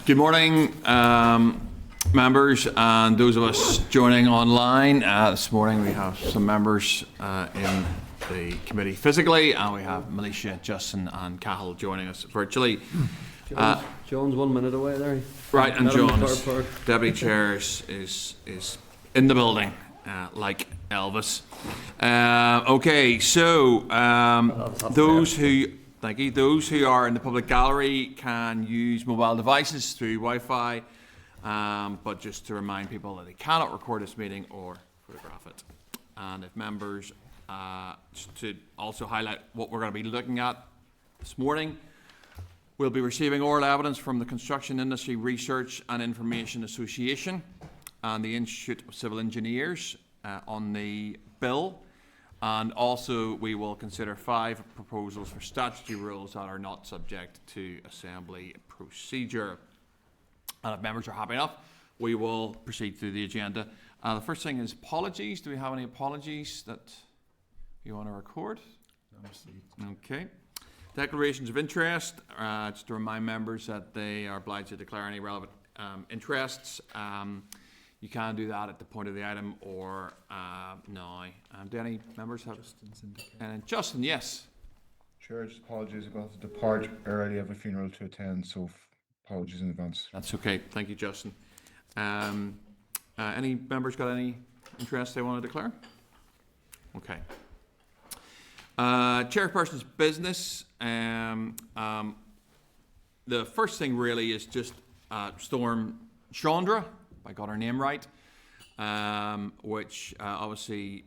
Good morning, members and those of us joining online. This morning we have some members in the committee physically, and we have Militia, Justin and Cahill joining us virtually. John's 1 minute away there. Right, and John's Deputy Chair is in the building, like Elvis. Okay, so those who are in the public gallery can use mobile devices through Wi-Fi, but just to remind people that they cannot record this meeting or photograph it. And if members, to also highlight what we're going to be looking at this morning, we'll be receiving oral evidence from the Construction Industry Research and Information Association and the Institute of Civil Engineers on the bill. And also we will consider 5 proposals for statutory rules that are not subject to assembly procedure. And if members are happy enough, we will proceed through the agenda. The first thing is apologies. Do we have any apologies that you want to record? Okay. Declarations of interest. Just to remind members that they are obliged to declare any relevant interests. You can do that at the point of the item or now. Do any members have? Justin, yes. Chair, just apologies. I'm going to have to depart early. I have a funeral to attend, so apologies in advance. That's okay. Thank you, Justin. Any members got any interest they want to declare? Okay. Chairperson's business. The first thing really is just Storm Chandra, if I got her name right, which obviously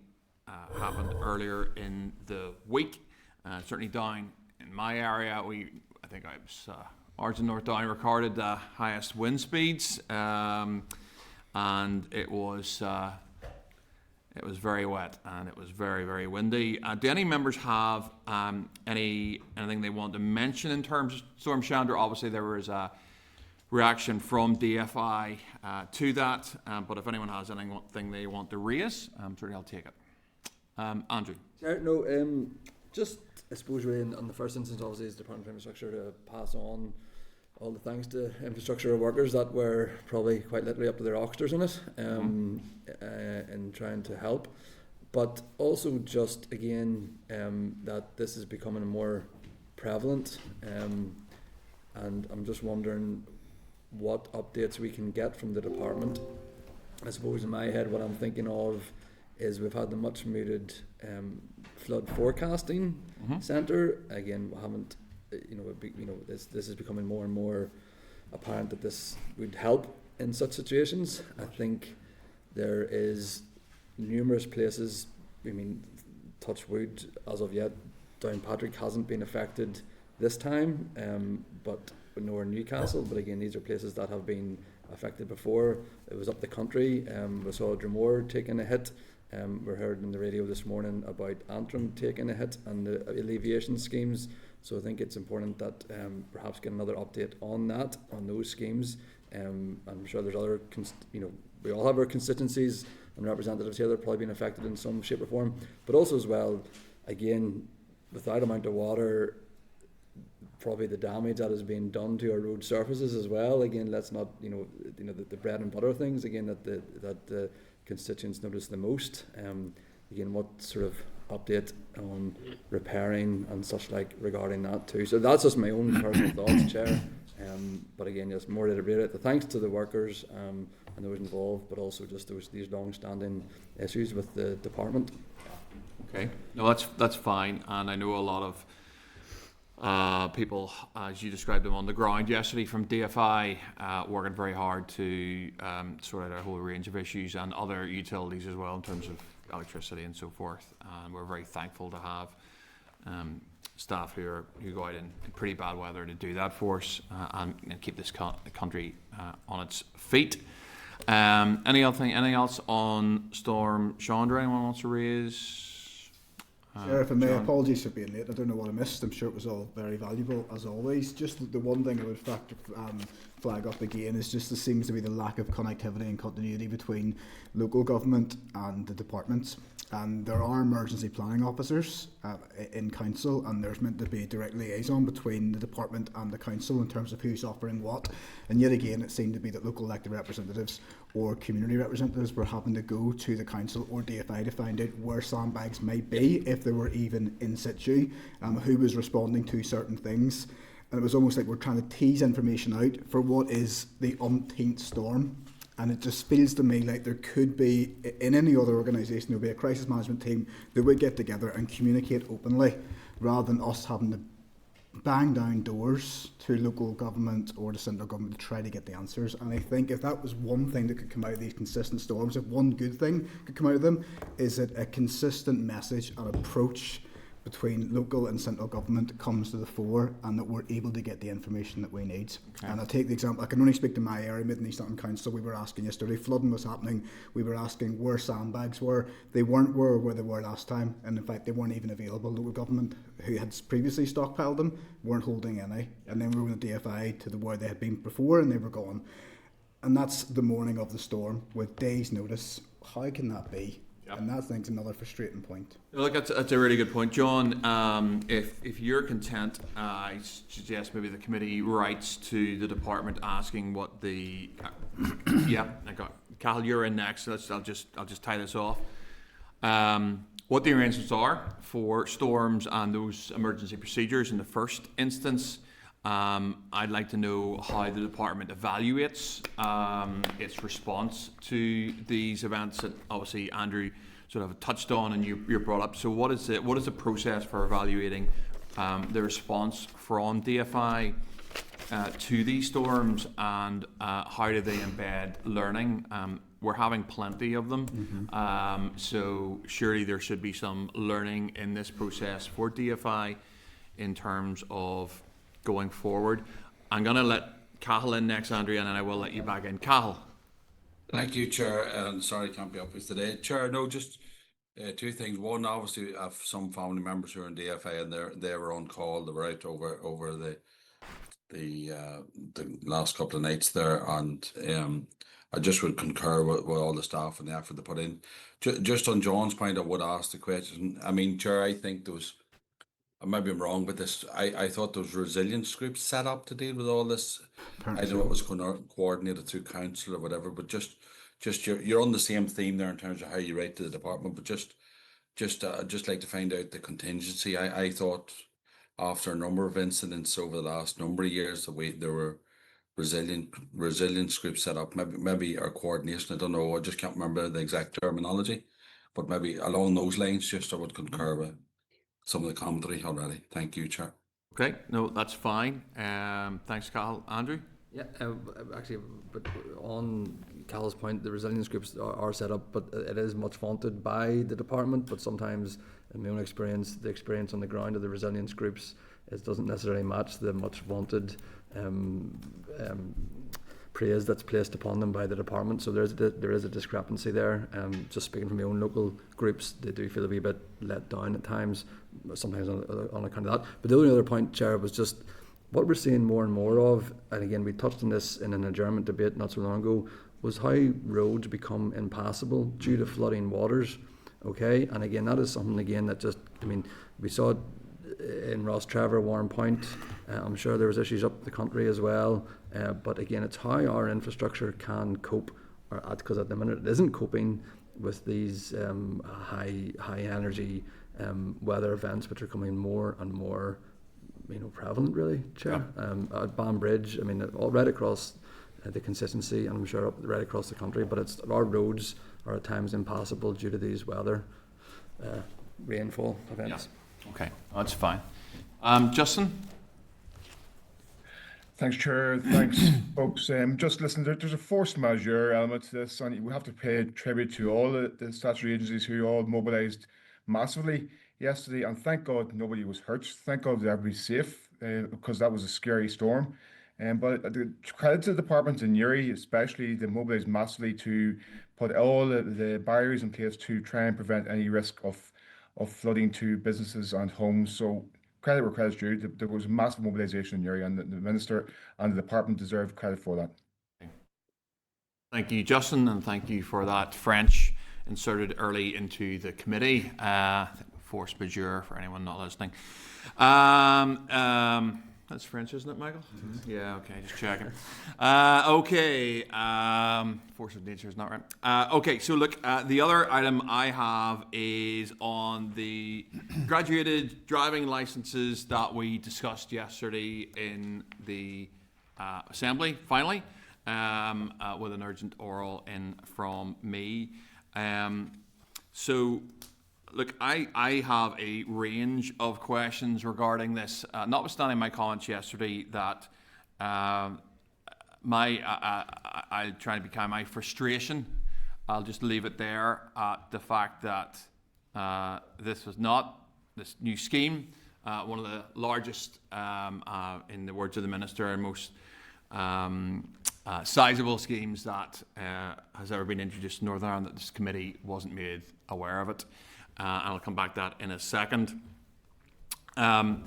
happened earlier in the week. Certainly down in my area, I think I was ours in North Down recorded the highest wind speeds, and it was very wet and it was very, very windy. Do any members have anything they want to mention in terms of Storm Chandra? Obviously, there was a reaction from DFI to that, but if anyone has anything they want to raise, certainly I'll take it. Andrew. Just I suppose really in the first instance, obviously, is the Department of Infrastructure to pass on all the thanks to infrastructure workers that were probably quite literally up to their oxters in it, in trying to help, but also just again that this is becoming more prevalent, and I'm just wondering what updates we can get from the department. I suppose in my head what I'm thinking of is we've had the much mooted flood forecasting centre. Again, we haven't, this is becoming more and more apparent that this would help in such situations. I think there is numerous places, touch wood, as of yet, Downpatrick hasn't been affected this time, but nor Newcastle, but again these are places that have been affected before. It was up the country, we saw Drumore taking a hit, we heard in the radio this morning about Antrim taking a hit and the alleviation schemes, so I think it's important that perhaps get another update on those schemes. I'm sure there's other, we all have our constituencies and representatives here that are probably being affected in some shape or form, but also as well, again, with that amount of water, probably the damage that is being done to our road surfaces as well. Again, let's not, the bread and butter things again that the constituents notice the most. Again, what sort of update on repairing and such like regarding that too. So that's just my own personal thoughts, Chair. But again, just more to reiterate the thanks to the workers and those involved, but also just these long-standing issues with the department. Okay, no, that's fine, and I know a lot of people, as you described them on the ground yesterday from DFI, working very hard to sort out a whole range of issues and other utilities as well in terms of electricity and so forth. And we're very thankful to have staff who go out in pretty bad weather to do that for us and keep this country on its feet. Anything else on Storm Chandra? Anyone wants to raise? Chair, if I may, apologies for being late. I don't know what I missed. I'm sure it was all very valuable as always. Just the one thing I would flag up again is just there seems to be the lack of connectivity and continuity between local government and the departments. And there are emergency planning officers in council, and there's meant to be a direct liaison between the department and the council in terms of who's offering what. And yet again, it seemed to be that local elected representatives or community representatives were having to go to the council or DFI to find out where sandbags might be, if they were even in situ, who was responding to certain things. And it was almost like we're trying to tease information out for what is the umpteenth storm. And it just feels to me like there could be, in any other organisation, there would be a crisis management team that would get together and communicate openly, rather than us having to bang down doors to local government or the central government to try to get the answers. And I think if that was one thing that could come out of these consistent storms, if one good thing could come out of them, is that a consistent message and approach between local and central government comes to the fore, and that we're able to get the information that we need. Okay. And I'll take the example, I can only speak to my area, Mid and East Antrim Council. We were asking yesterday, flooding was happening, we were asking where sandbags were. They weren't where they were last time, and in fact they weren't even available. Local government, who had previously stockpiled them, weren't holding any. And then we were in the DFI to where they had been before, and they were gone. And that's the morning of the storm, with days' notice. How can that be? Yep. And that, I think, is another frustrating point. Look, that's a really good point, John. If you're content, I suggest maybe the committee writes to the department asking what the yeah, I got Cathal, you're in next. So I'll just tie this off. What the arrangements are for storms and those emergency procedures in the first instance. I'd like to know how the department evaluates its response to these events that obviously Andrew sort of touched on and you brought up. So what is the process for evaluating the response from DFI to these storms, and how do they embed learning? We're having plenty of them, so surely there should be some learning in this process for DFI in terms of going forward. I'm going to let Cathal in next, Adrian, and I will let you back in. Cathal. Thank you, Chair. And sorry I can't be up with today. Chair, no, just two things. One, obviously, I have some family members who are in DFA, and they were on call. They were out over the last couple of nights there, and I just would concur with all the staff and the effort they put in. Just on John's point, I would ask the question. I mean, Chair, I think there was, maybe I'm wrong, but this, I thought there was resilience groups set up to deal with all this. I don't know what was going to coordinate it through council or whatever, but just you're on the same theme there in terms of how you write to the department, but just like to find out the contingency. I thought after a number of incidents over the last number of years that there were resilience groups set up, maybe our coordination, I don't know, I just can't remember the exact terminology, but maybe along those lines, just I would concur with some of the commentary already. Thank you, Chair. Okay, no, that's fine. Thanks, Cathal. Andrew? Yeah, actually, but on Cal's point, the resilience groups are set up, but it is much vaunted by the department, but sometimes, in my own experience, the experience on the ground of the resilience groups doesn't necessarily match the much vaunted praise that's placed upon them by the department. So there is a discrepancy there. Just speaking from my own local groups, they do feel a wee bit let down at times, sometimes on account of that. But the only other point, Chair, was just what we're seeing more and more of, and again we touched on this in an adjournment debate not so long ago, was how roads become impassable due to flooding waters. Okay, and again that is something again that just, I mean, we saw it in Ross Trevor, Warren Point. I'm sure there was issues up the country as well, but again it's how our infrastructure can cope, because at the minute it isn't coping with these high energy weather events which are coming more and more prevalent, really, Chair. Yeah. At Banbridge, I mean, all right across the consistency, and I'm sure right across the country, but our roads are at times impassable due to these weather rainfall events. Yeah. Okay, that's fine. Justin? Thanks, Chair. Thanks, folks. Just listen, there's a force majeure element to this, and we have to pay tribute to all the statutory agencies who all mobilised massively yesterday, and thank God nobody was hurt. Thank God that everybody's safe, because that was a scary storm. But the credit to the department in Uri, especially, they mobilised massively to put all the barriers in place to try and prevent any risk of flooding to businesses and homes. So credit where credit's due. There was massive mobilisation in the area, and the Minister and the Department deserve credit for that. Thank you, Justin, and thank you for that French inserted early into the committee. Force majeure for anyone not listening. That's French, isn't it, Michael? Mm-hmm. Yeah, okay, just checking. Okay, force of nature is not right. Okay, so look, the other item I have is on the graduated driving licenses that we discussed yesterday in the Assembly, finally, with an urgent oral in from me. So, look, I have a range of questions regarding this, notwithstanding my comments yesterday that I'll try to become my frustration. I'll just leave it there at the fact that this was not, this new scheme, one of the largest, in the words of the Minister, and most sizable schemes that has ever been introduced in Northern Ireland, that this committee wasn't made aware of it. And I'll come back to that in a second. To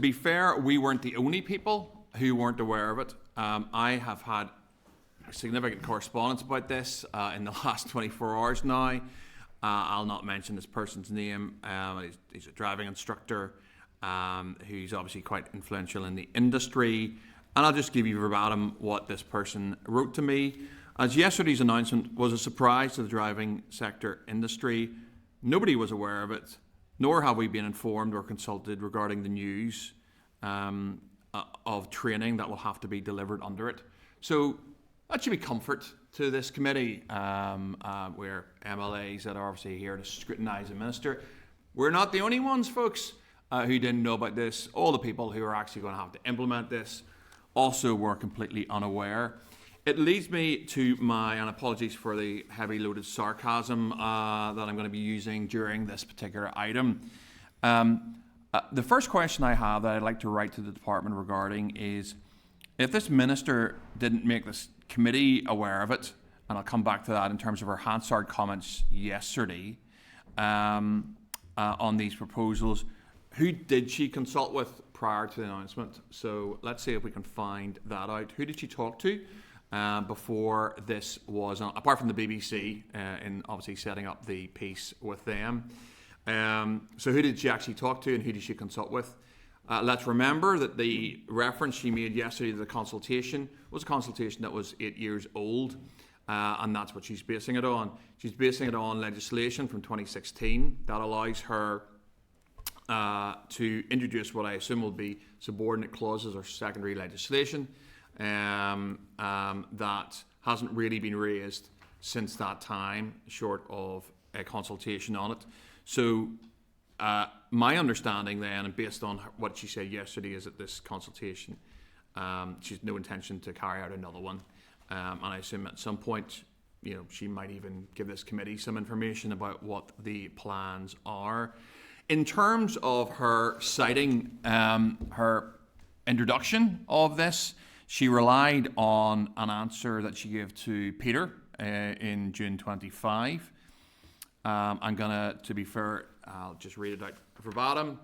be fair, we weren't the only people who weren't aware of it. I have had significant correspondence about this in the last 24 hours now. I'll not mention this person's name. He's a driving instructor who's obviously quite influential in the industry. And I'll just give you verbatim what this person wrote to me. As yesterday's announcement was a surprise to the driving sector industry, nobody was aware of it, nor have we been informed or consulted regarding the news of training that will have to be delivered under it. So that should be comfort to this committee, where MLAs that are obviously here to scrutinise the Minister. We're not the only ones, folks, who didn't know about this. All the people who are actually going to have to implement this also were completely unaware. It leads me to and apologies for the heavy loaded sarcasm that I'm going to be using during this particular item. The first question I have that I'd like to write to the department regarding is, if this Minister didn't make this committee aware of it, and I'll come back to that in terms of her Hansard comments yesterday on these proposals, who did she consult with prior to the announcement? So let's see if we can find that out. Who did she talk to before this was, apart from the BBC, in obviously setting up the piece with them? So who did she actually talk to, and who did she consult with? Let's remember that the reference she made yesterday to the consultation was a consultation that was 8 years old, and that's what she's basing it on. She's basing it on legislation from 2016 that allows her to introduce what I assume will be subordinate clauses or secondary legislation that hasn't really been raised since that time, short of a consultation on it. So my understanding then, and based on what she said yesterday, is that this consultation, she has no intention to carry out another one. And I assume at some point, she might even give this committee some information about what the plans are. In terms of her citing her introduction of this, she relied on an answer that she gave to Peter in June 25. I'm gonna, to be fair, I'll just read it out verbatim.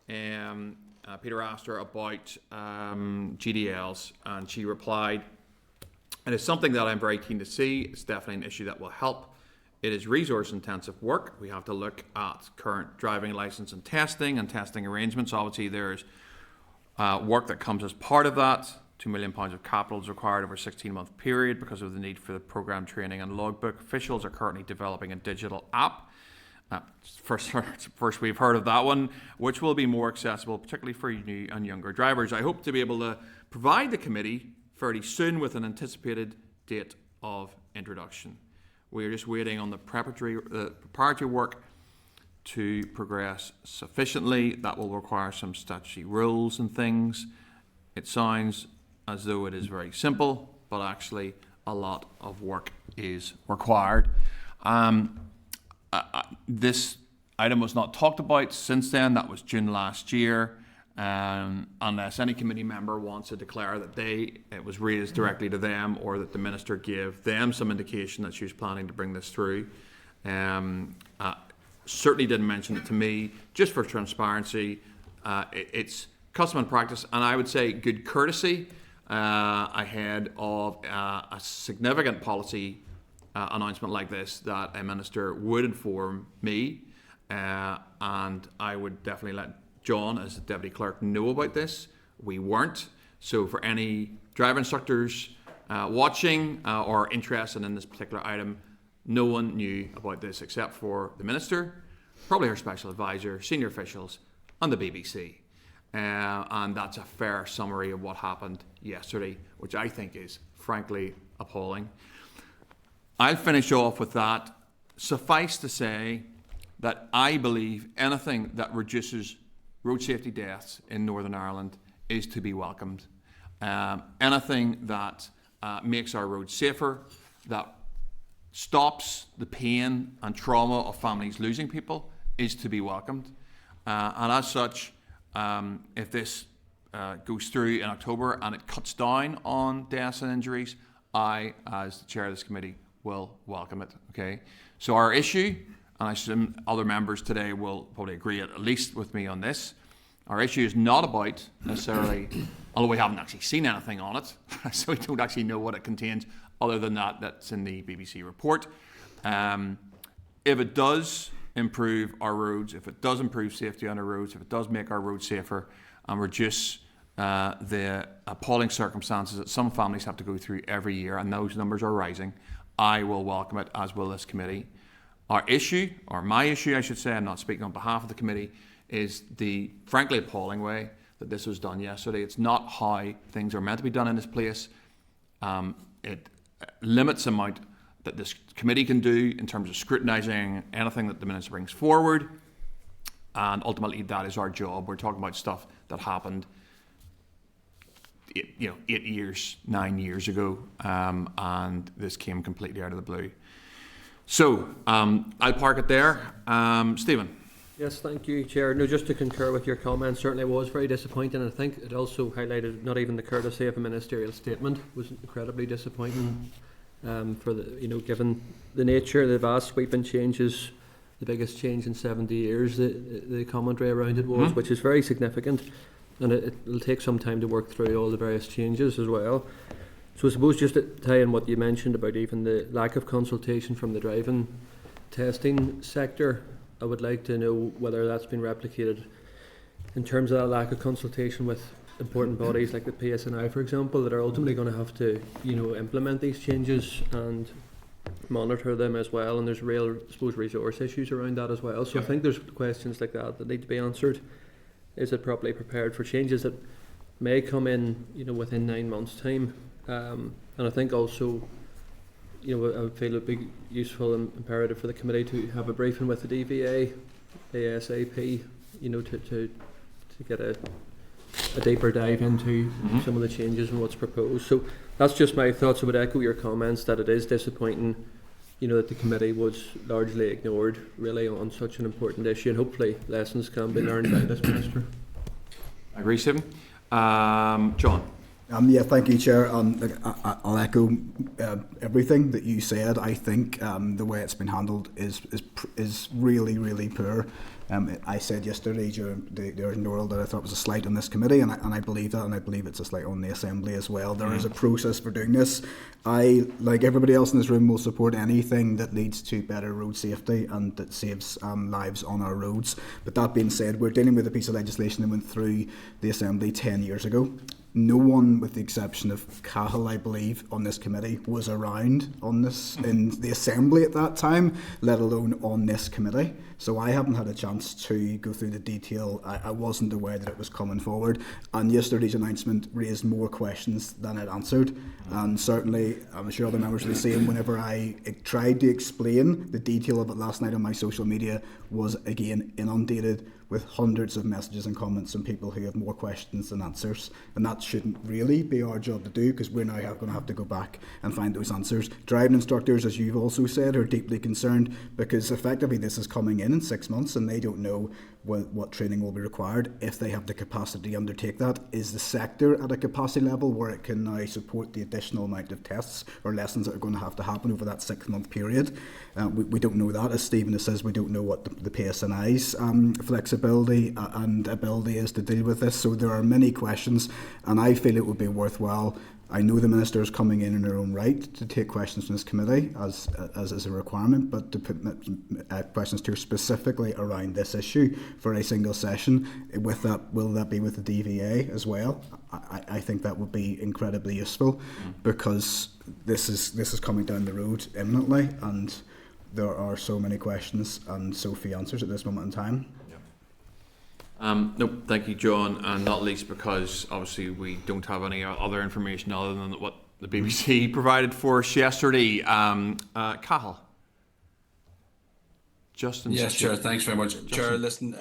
Peter asked her about GDLs, and she replied, "It is something that I'm very keen to see. It's definitely an issue that will help. It is resource-intensive work. We have to look at current driving license and testing arrangements. Obviously, there's work that comes as part of that. £2 million of capital is required over a 16-month period because of the need for the programme training and logbook. Officials are currently developing a digital app. First we've heard of that one, which will be more accessible, particularly for new and younger drivers. I hope to be able to provide the committee fairly soon with an anticipated date of introduction. We are just waiting on the preparatory work to progress sufficiently. That will require some statutory rules and things. It sounds as though it is very simple, but actually a lot of work is required." This item was not talked about since then. That was June last year. Unless any committee member wants to declare that it was raised directly to them, or that the Minister gave them some indication that she was planning to bring this through. certainly didn't mention it to me. Just for transparency, it's custom and practice, and I would say good courtesy ahead of a significant policy announcement like this, that a minister would inform me, and I would definitely let John, as the Deputy Clerk, know about this. We weren't. So for any driver instructors watching or interested in this particular item, no one knew about this except for the Minister, probably her special advisor, senior officials, and the BBC. And that's a fair summary of what happened yesterday, which I think is frankly appalling. I'll finish off with that. Suffice to say that I believe anything that reduces road safety deaths in Northern Ireland is to be welcomed. Anything that makes our roads safer, that stops the pain and trauma of families losing people, is to be welcomed. And as such, if this goes through in October and it cuts down on deaths and injuries, I, as the chair of this committee, will welcome it. Okay. So our issue, and I assume other members today will probably agree at least with me on this, our issue is not about necessarily, although we haven't actually seen anything on it, so we don't actually know what it contains, other than that's in the BBC report. If it does improve our roads, if it does improve safety on our roads, if it does make our roads safer and reduce the appalling circumstances that some families have to go through every year, and those numbers are rising, I will welcome it, as will this committee. Our issue, or my issue I should say, I'm not speaking on behalf of the committee, is the frankly appalling way that this was done yesterday. It's not how things are meant to be done in this place. It limits the amount that this committee can do in terms of scrutinising anything that the minister brings forward, and ultimately that is our job. We're talking about stuff that happened 8 years, 9 years ago, and this came completely out of the blue. So I'll park it there. Stephen. Yes, thank you, Chair. No, just to concur with your comments, certainly it was very disappointing. I think it also highlighted not even the courtesy of a ministerial statement was incredibly disappointing. For the, given the nature, the vast sweeping changes, the biggest change in 70 years, the commentary around it was, which is very significant, and it'll take some time to work through all the various changes as well. So I suppose just to tie in what you mentioned about even the lack of consultation from the driving testing sector, I would like to know whether that's been replicated in terms of that lack of consultation with important bodies like the PSNI, for example, that are ultimately going to have to, implement these changes and monitor them as well. And there's real, I suppose, resource issues around that as well. So I think there's questions like that need to be answered. Is it properly prepared for changes that may come in, within 9 months' time? And I think also, I would feel it would be useful and imperative for the committee to have a briefing with the DVA ASAP, to get a deeper dive into some of the changes and what's proposed. So that's just my thoughts. I would echo your comments that it is disappointing, that the committee was largely ignored really on such an important issue, and hopefully lessons can be learned by this minister. I agree, Stephen. John. Thank you, Chair. I'll echo everything that you said. I think the way it's been handled is really, really poor. I said yesterday during the urgent oral that I thought it was a slight on this committee, and I believe that, and I believe it's a slight on the Assembly as well. There is a process for doing this. I, like everybody else in this room, will support anything that leads to better road safety and that saves lives on our roads. But that being said, we're dealing with a piece of legislation that went through the Assembly 10 years ago. No one, with the exception of Cahill, I believe, on this committee was around on this in the Assembly at that time, let alone on this committee. So I haven't had a chance to go through the detail. I wasn't aware that it was coming forward. And yesterday's announcement raised more questions than it answered. And certainly, I'm sure other members are the same. Whenever I tried to explain the detail of it last night on my social media, was again inundated with hundreds of messages and comments from people who have more questions than answers. And that shouldn't really be our job to do, because we're now going to have to go back and find those answers. Driving instructors, as you've also said, are deeply concerned because effectively this is coming in 6 months and they don't know what training will be required, if they have the capacity to undertake that. Is the sector at a capacity level where it can now support the additional amount of tests or lessons that are going to happen over that 6-month period? We don't know that. As Stephen has says, we don't know what the PSNI's flexibility and ability is to deal with this. So there are many questions, and I feel it would be worthwhile. I know the Minister is coming in her own right to take questions from this committee as is a requirement, but to put questions to her specifically around this issue for a single session, with that, will that be with the DVA as well? I think that would be incredibly useful, because this is coming down the road imminently, and there are so many questions and so few answers at this moment in time. No, thank you, John, and not least because obviously we don't have any other information other than what the BBC provided for us yesterday. Cahill. Justin. Yes, Chair, thanks very much. Justin. Chair, listen,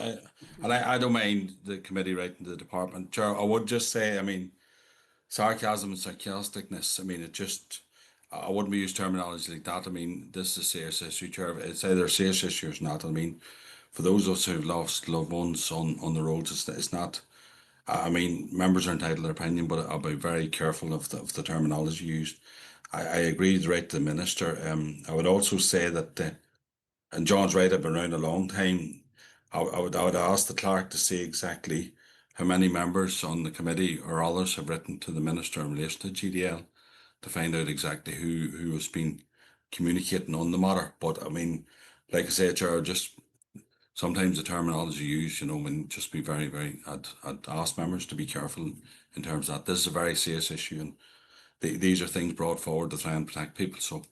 and I don't mind the committee writing to the department. Chair, I would just say, I mean, sarcasm and sarcasticness, I mean, it just, I wouldn't be using terminology like that. I mean, this is a serious issue, Chair. It's either a serious issue or it's not. I mean, for those of us who've lost loved ones on the roads, it's not. I mean, members are entitled to their opinion, but I'll be very careful of the terminology used. I agree right to the Minister. I would also say that, and John's right, I've been around a long time. I would ask the clerk to see exactly how many members on the committee or others have written to the Minister in relation to GDL to find out exactly who has been communicating on the matter. But I mean, like I say, Chair, just sometimes the terminology used, and just be very, very, I'd ask members to be careful in terms of that. This is a very serious issue, and these are things brought forward to try and protect people. So,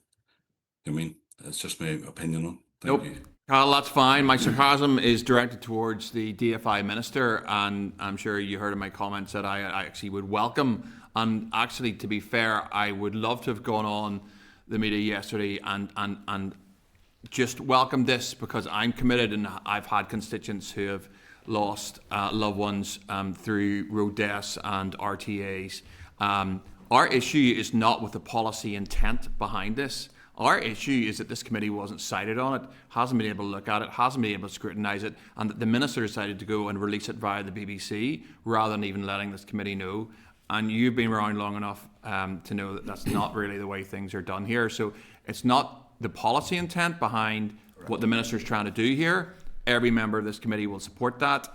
I mean, it's just my opinion on it. Thank you. Carl, that's fine. My sarcasm is directed towards the DFI Minister, and I'm sure you heard in my comments that I actually would welcome, and actually, to be fair, I would love to have gone on the media yesterday and just welcome this, because I'm committed, and I've had constituents who have lost loved ones through road deaths and RTAs. Our issue is not with the policy intent behind this. Our issue is that this committee wasn't cited on it, hasn't been able to look at it, hasn't been able to scrutinise it, and that the Minister decided to go and release it via the BBC rather than even letting this committee know. And you've been around long enough to know that that's not really the way things are done here. So it's not the policy intent behind what the Minister is trying to do here. Every member of this committee will support that.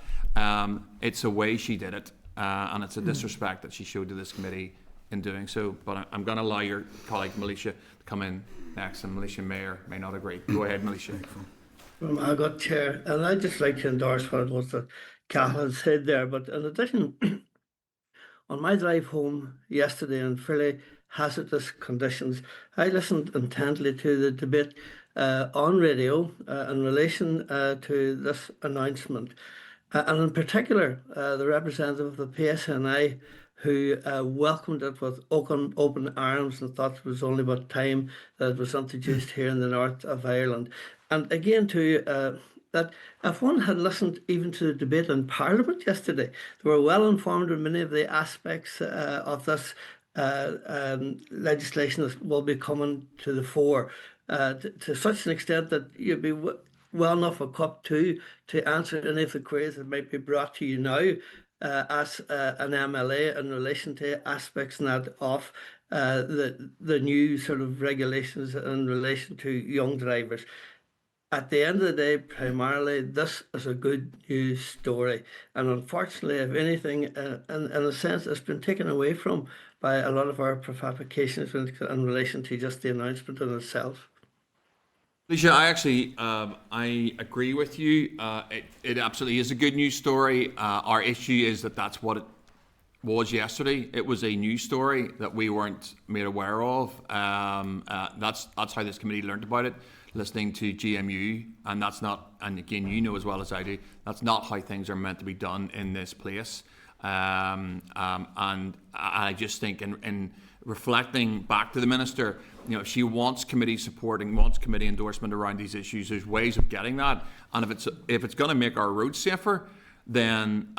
It's a way she did it, and it's a disrespect that she showed to this committee in doing so. But I'm going to allow your colleague Militia to come in next, and Militia may not agree. Go ahead, Militia. Well, I got Chair, and I'd just like to endorse what it was that Cahill said there. But in addition, on my drive home yesterday in fairly hazardous conditions, I listened intently to the debate on radio in relation to this announcement, and in particular the representative of the PSNI, who welcomed it with open arms and thought it was only about time that it was introduced here in the north of Ireland. And again, too, that if one had listened even to the debate in Parliament yesterday, they were well informed on many of the aspects of this legislation that will be coming to the fore, to such an extent that you'd be well enough equipped to answer any of the queries that might be brought to you now as an MLA in relation to aspects not of the new sort of regulations in relation to young drivers. At the end of the day, primarily, this is a good news story. And unfortunately, if anything, in a sense, it's been taken away from by a lot of our prefabrications in relation to just the announcement in itself. Alicia, I actually I agree with you. It absolutely is a good news story. Our issue is that that's what it was yesterday. It was a news story that we weren't made aware of. That's how this committee learned about it, listening to GMU, and that's not. And again, you know as well as I do, that's not how things are meant to be done in this place. And I just think in reflecting back to the Minister, if she wants committee supporting, wants committee endorsement around these issues, there's ways of getting that. And if it's going to make our roads safer, then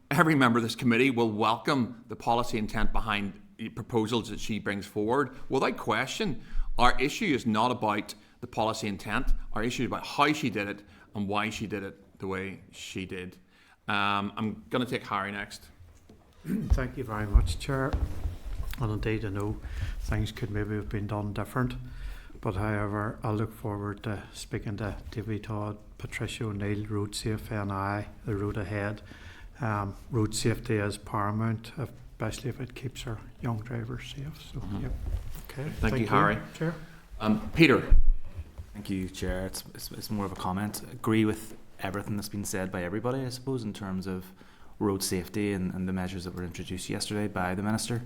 every member of this committee will welcome the policy intent behind the proposals that she brings forward without question. Our issue is not about the policy intent. Our issue is about how she did it and why she did it. the way she did. I'm going to take Harry next. Thank you very much, Chair. And indeed, I know things could maybe have been done different, but however, I look forward to speaking to Davy Todd, Patricia O'Neill, Road Safety, and the road ahead. Road safety is paramount, especially if it keeps our young drivers safe. So, yep. Okay. Thank you, Harry. Chair. Peter. Thank you, Chair. It's more of a comment. Agree with everything that's been said by everybody, I suppose, in terms of road safety and the measures that were introduced yesterday by the Minister.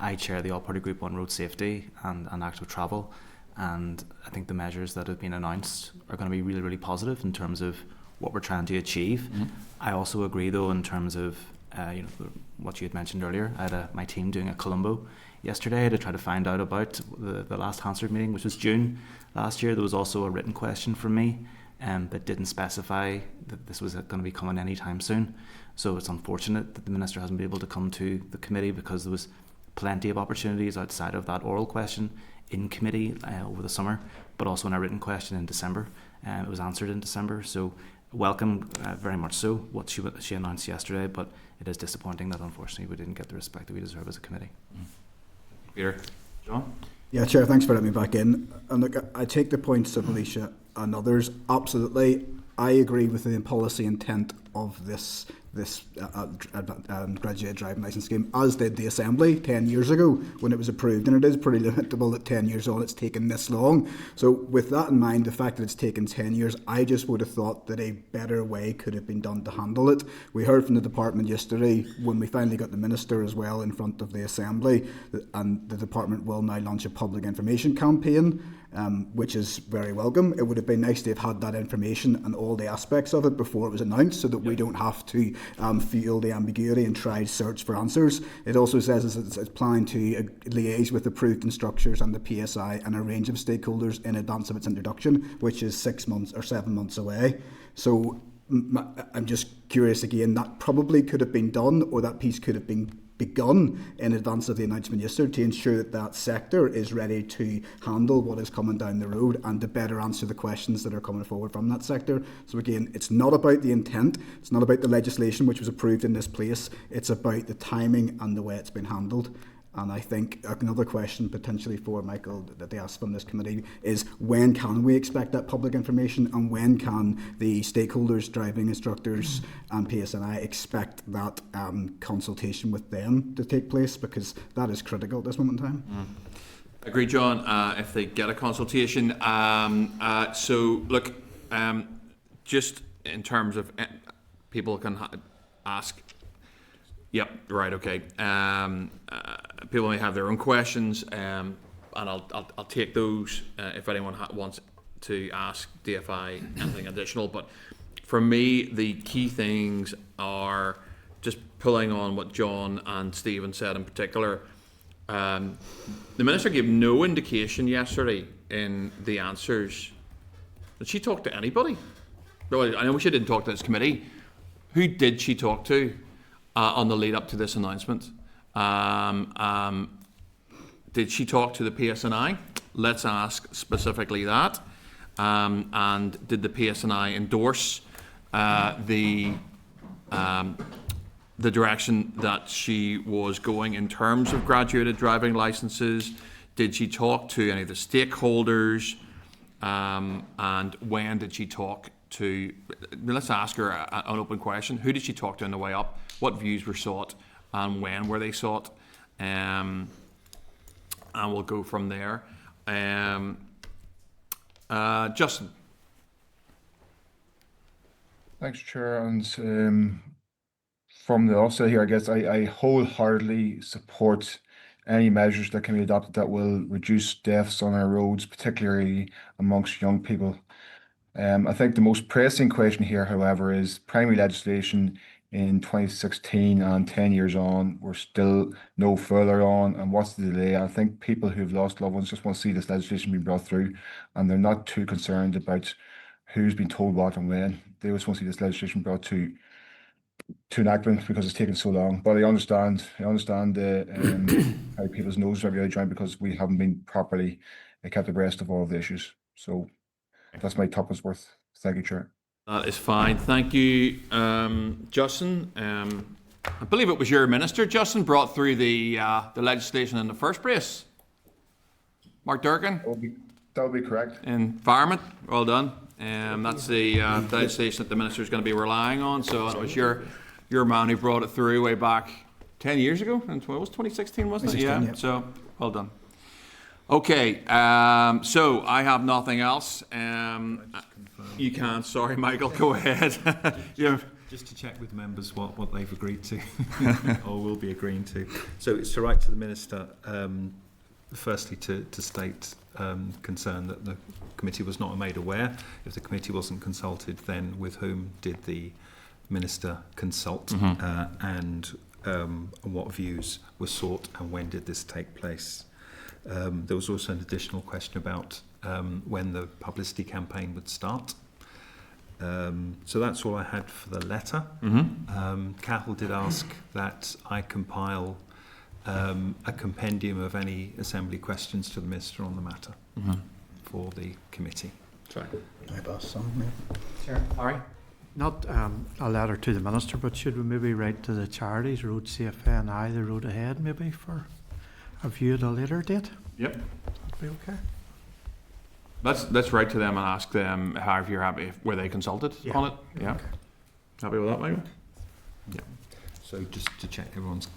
I chair the all-party group on road safety and active travel, and I think the measures that have been announced are going to be really, really positive in terms of what we're trying to achieve. Mm-hmm. I also agree, though, in terms of what you had mentioned earlier. I had my team doing a Colombo yesterday to try to find out about the last Hansard meeting, which was June last year. There was also a written question from me that didn't specify that this was going to be coming anytime soon. So it's unfortunate that the Minister hasn't been able to come to the committee, because there was plenty of opportunities outside of that oral question in committee over the summer, but also in a written question in December. It was answered in December. So welcome, very much so, what she announced yesterday, but it is disappointing that unfortunately we didn't get the respect that we deserve as a committee. Peter. John? Yeah, Chair, thanks for letting me back in. And look, I take the points of Alicia and others. Absolutely, I agree with the policy intent of this graduate driving licence scheme, as did the Assembly 10 years ago when it was approved, and it is pretty lamentable that 10 years on it's taken this long. So with that in mind, the fact that it's taken 10 years, I just would have thought that a better way could have been done to handle it. We heard from the department yesterday, when we finally got the Minister as well in front of the Assembly, and the department will now launch a public information campaign, which is very welcome. It would have been nice to have had that information and all the aspects of it before it was announced, so that we don't have to feel the ambiguity and try to search for answers. It also says it's planning to liaise with approved instructors and the PSI and a range of stakeholders in advance of its introduction, which is 6 months or 7 months away. So I'm just curious again, that probably could have been done, or that piece could have been begun in advance of the announcement yesterday, to ensure that that sector is ready to handle what is coming down the road and to better answer the questions that are coming forward from that sector. So again, it's not about the intent, it's not about the legislation which was approved in this place, it's about the timing and the way it's been handled. And I think another question potentially for Michael that they asked from this committee is, when can we expect that public information, and when can the stakeholders, driving instructors and PSNI expect that consultation with them to take place, because that is critical at this moment in time. Agree, John, if they get a consultation. So look, just in terms of people can ask. Yep, right, okay. People may have their own questions, and I'll take those if anyone wants to ask DFI anything additional. But for me, the key things are just pulling on what John and Stephen said in particular. The Minister gave no indication yesterday in the answers. Did she talk to anybody? Well, I know she didn't talk to this committee. Who did she talk to on the lead up to this announcement? Did she talk to the PSNI? Let's ask specifically that. And did the PSNI endorse the direction that she was going in terms of graduated driving licences? Did she talk to any of the stakeholders? And when did she talk to? Let's ask her an open question. Who did she talk to on the way up? What views were sought, and when were they sought? And we'll go from there. Justin. Thanks, Chair. And from the offset here, I guess I wholeheartedly support any measures that can be adopted that will reduce deaths on our roads, particularly amongst young people. I think the most pressing question here, however, is primary legislation in 2016, and 10 years on, we're still no further on. And what's the delay? I think people who've lost loved ones just want to see this legislation being brought through, and they're not too concerned about who's been told what and when. They just want to see this legislation brought to enactment, because it's taken so long. But I understand how people's noses are really dry, because we haven't been properly kept abreast of all of the issues. So that's my top worth. Thank you, Chair. That is fine. Thank you, Justin. I believe it was your minister, Justin, brought through the legislation in the first place. Mark Durkin. That would be correct. Environment. Well done. That's the legislation that the minister is going to be relying on. So it was your man who brought it through way back 10 years ago. And it was 2016, wasn't it? Yeah. So well done. Okay. So I have nothing else. You can. Sorry, Michael. Go ahead. Just to check with members what they've agreed to or will be agreeing to. So it's to write to the Minister, firstly to state concern that the committee was not made aware. If the committee wasn't consulted, then with whom did the Minister consult, and what views were sought and when did this take place? There was also an additional question about when the publicity campaign would start. So that's all I had for the letter. Cathal did ask that I compile a compendium of any Assembly questions to the Minister on the matter for the committee. Sorry. Sure. Harry? Not a letter to the Minister, but should we maybe write to the charities, Road CFA and I, the road ahead, maybe for a view at a later date? Yep. That'd be okay. Let's write to them and ask them how, if you're happy, were they consulted on it? Yeah. Okay. Happy with that, Michael? Yeah. So just to check everyone's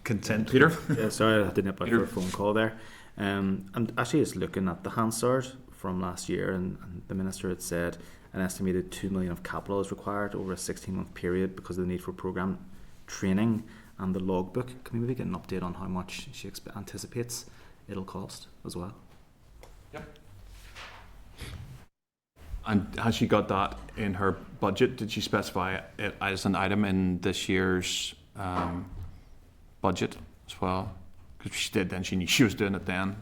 content. Peter? Yeah, sorry, I had to nip out for a phone call there. I'm actually just looking at the Hansard from last year, and the Minister had said an estimated 2 million of capital is required over a 16-month period because of the need for programme training and the logbook. Can we maybe get an update on how much she anticipates it'll cost as well? Yep. And has she got that in her budget? Did she specify it as an item in this year's budget as well? Because she did then, she knew she was doing it then.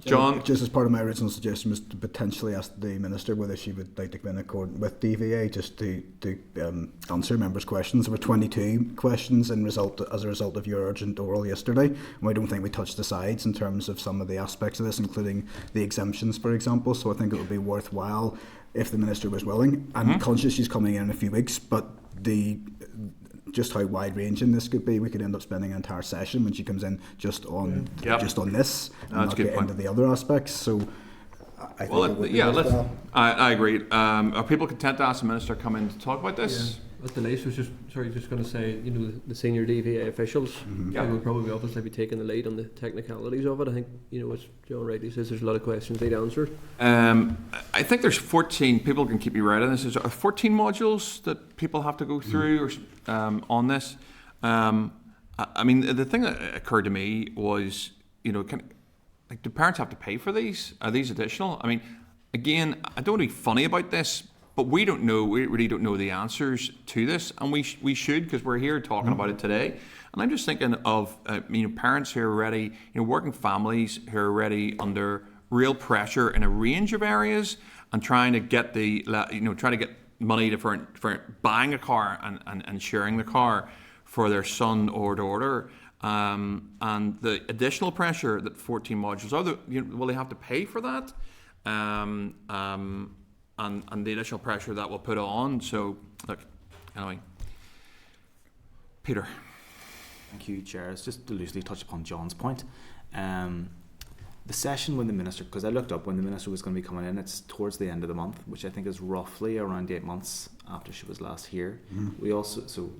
John? Just as part of my original suggestion was to potentially ask the Minister whether she would like to come in accord with DVA just to answer members' questions. There were 22 questions as a result of your urgent oral yesterday, and I don't think we touched the sides in terms of some of the aspects of this, including the exemptions, for example. So I think it would be worthwhile if the Minister was willing. I'm conscious she's coming in a few weeks, but just how wide-ranging this could be, we could end up spending an entire session when she comes in just on this, and not get into the other aspects. So I think I agree. Are people content to ask the Minister to come in to talk about this? At the least, was just going to say, the senior DVA officials will probably obviously be taking the lead on the technicalities of it. I think, as John rightly says, there's a lot of questions they'd answer. I think there's 14, people can keep me right on this, there's 14 modules that people have to go through on this. I mean, the thing that occurred to me was, do parents have to pay for these? Are these additional? I mean, again, I don't want to be funny about this, but we really don't know the answers to this, and we should, because we're here talking about it today. And I'm just thinking of parents who are already, working families who are already under real pressure in a range of areas, and trying to get money for buying a car and sharing the car for their son or daughter, and the additional pressure that 14 modules are. Will they have to pay for that? And the additional pressure that will put on. So, look, anyway. Peter. Thank you, Chair. It's just to loosely touch upon John's point. The session when the Minister, because I looked up when the Minister was going to be coming in, it's towards the end of the month, which I think is roughly around 8 months after she was last here. We also, so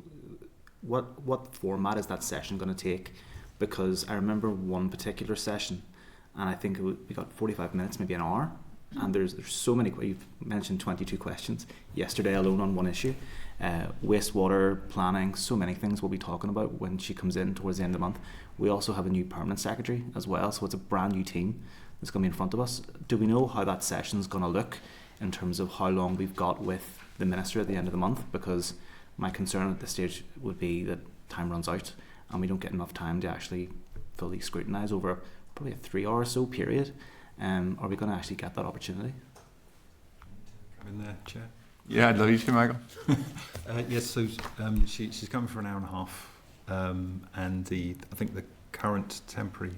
what format is that session going to take? Because I remember one particular session, and I think we got 45 minutes, maybe an hour. And there's so many, you've mentioned 22 questions yesterday alone on one issue. Wastewater, planning, so many things we'll be talking about when she comes in towards the end of the month. We also have a new permanent secretary as well, so it's a brand new team that's going to be in front of us. Do we know how that session's going to look in terms of how long we've got with the Minister at the end of the month? Because my concern at this stage would be that time runs out and we don't get enough time to actually fully scrutinise over probably a 3 hour or so period. Are we going to actually get that opportunity? Come in there, Chair. Yeah, I'd love you to, Michael. Yes, so she's coming for an hour and a half, and I think the current temporary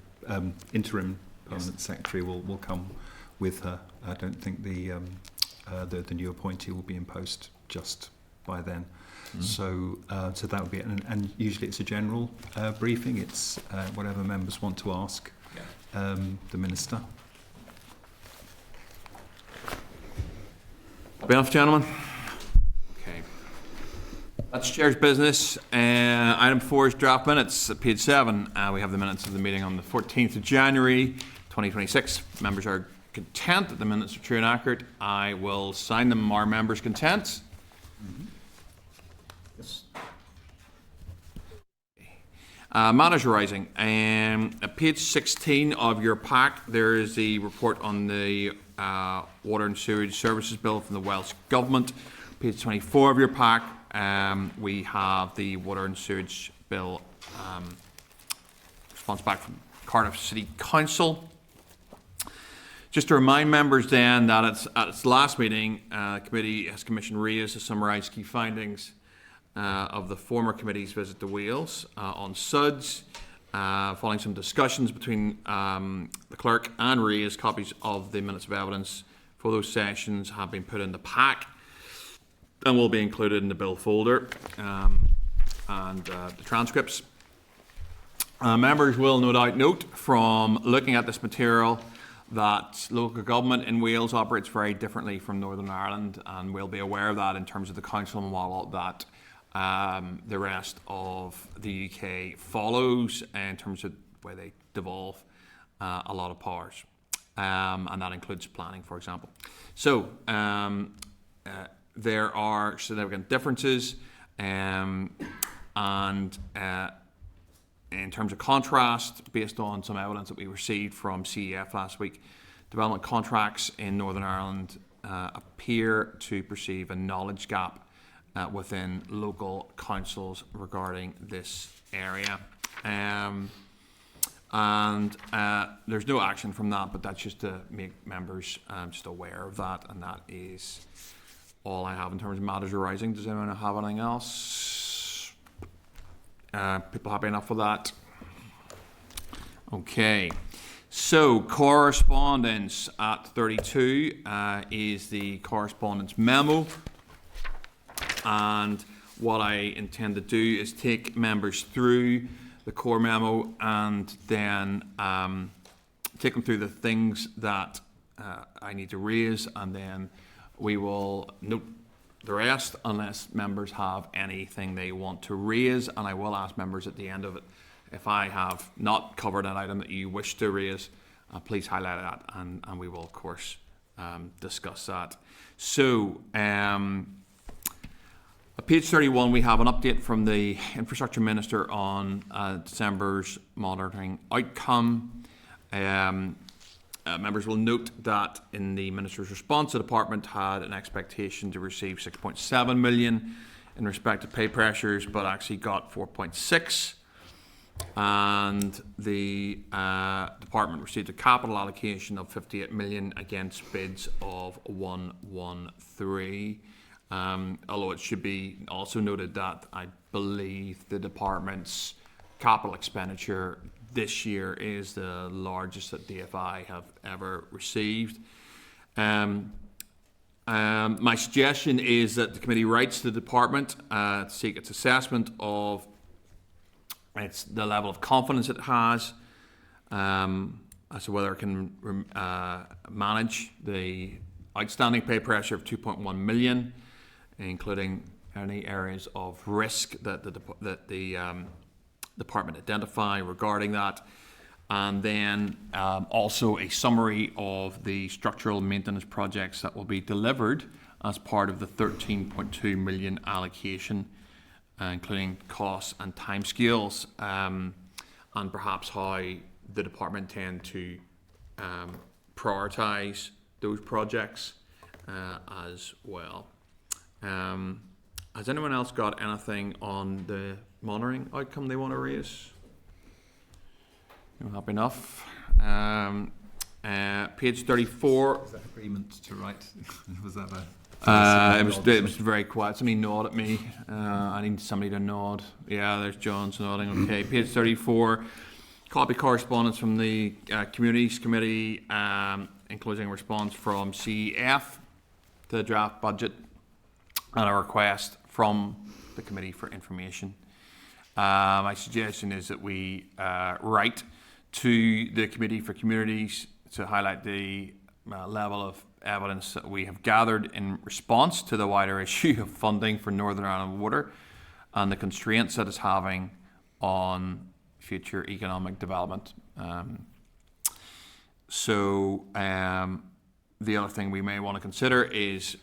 interim permanent secretary will come with her. I don't think the the new appointee will be in post just by then. So that would be it. And usually it's a general briefing. It's whatever members want to ask the Minister. Be enough, gentlemen? Okay. That's Chair's business. Item 4 is draft minutes at page 7. We have the minutes of the meeting on the 14th of January 2026. Members are content that the minutes are true and accurate. I will sign them. Are members content? Yes. Matters arising. At page 16 of your pack, there is the report on the Water and Sewage Services Bill from the Welsh Government. Page 24 of your pack, we have the Water and Sewage Bill response back from Cardiff City Council. Just to remind members then that at its last meeting, the committee has commissioned RIAs to summarise key findings of the former committee's visit to Wales on SUDS. Following some discussions between the clerk and RIAs, copies of the minutes of evidence for those sessions have been put in the pack and will be included in the bill folder and the transcripts. Members will no doubt note from looking at this material that local government in Wales operates very differently from Northern Ireland, and we'll be aware of that in terms of the council model that the rest of the UK follows in terms of where they devolve a lot of powers, and that includes planning, for example. So there are significant differences, and in terms of contrast, based on some evidence that we received from CEF last week, development contracts in Northern Ireland appear to perceive a knowledge gap within local councils regarding this area. And there's no action from that, but that's just to make members just aware of that, and that is all I have in terms of matters arising. Does anyone have anything else? People happy enough with that? Okay. So, correspondence at 32 is the correspondence memo. And what I intend to do is take members through the core memo and then take them through the things that I need to raise, and then we will note the rest unless members have anything they want to raise, and I will ask members at the end of it if I have not covered an item that you wish to raise, please highlight that, and we will of course discuss that. So at page 31 we have an update from the Infrastructure Minister on December's monitoring outcome. Members will note that in the Minister's response, the Department had an expectation to receive 6.7 million in respect to pay pressures, but actually got 4.6. And the Department received a capital allocation of 58 million against bids of 113. Although it should be also noted that I believe the Department's capital expenditure this year is the largest that DFI have ever received. My suggestion is that the committee writes to the department to seek its assessment of the level of confidence it has as to whether it can manage the outstanding pay pressure of 2.1 million, including any areas of risk that the department identify regarding that, and then also a summary of the structural maintenance projects that will be delivered as part of the 13.2 million allocation, including costs and timescales, and perhaps how the department tend to prioritise those projects as well. Has anyone else got anything on the monitoring outcome they want to raise? You're happy enough. Page 34. Is that agreement to write? Was that it was very quiet. Somebody nod at me. I need somebody to nod. Yeah, there's John's nodding. Okay, page 34. Copy correspondence from the Communities Committee, including a response from CEF. to the draft budget and a request from the Committee for Information. My suggestion is that we write to the Committee for Communities to highlight the level of evidence that we have gathered in response to the wider issue of funding for Northern Ireland Water and the constraints that it's having on future economic development. The other thing we may want to consider is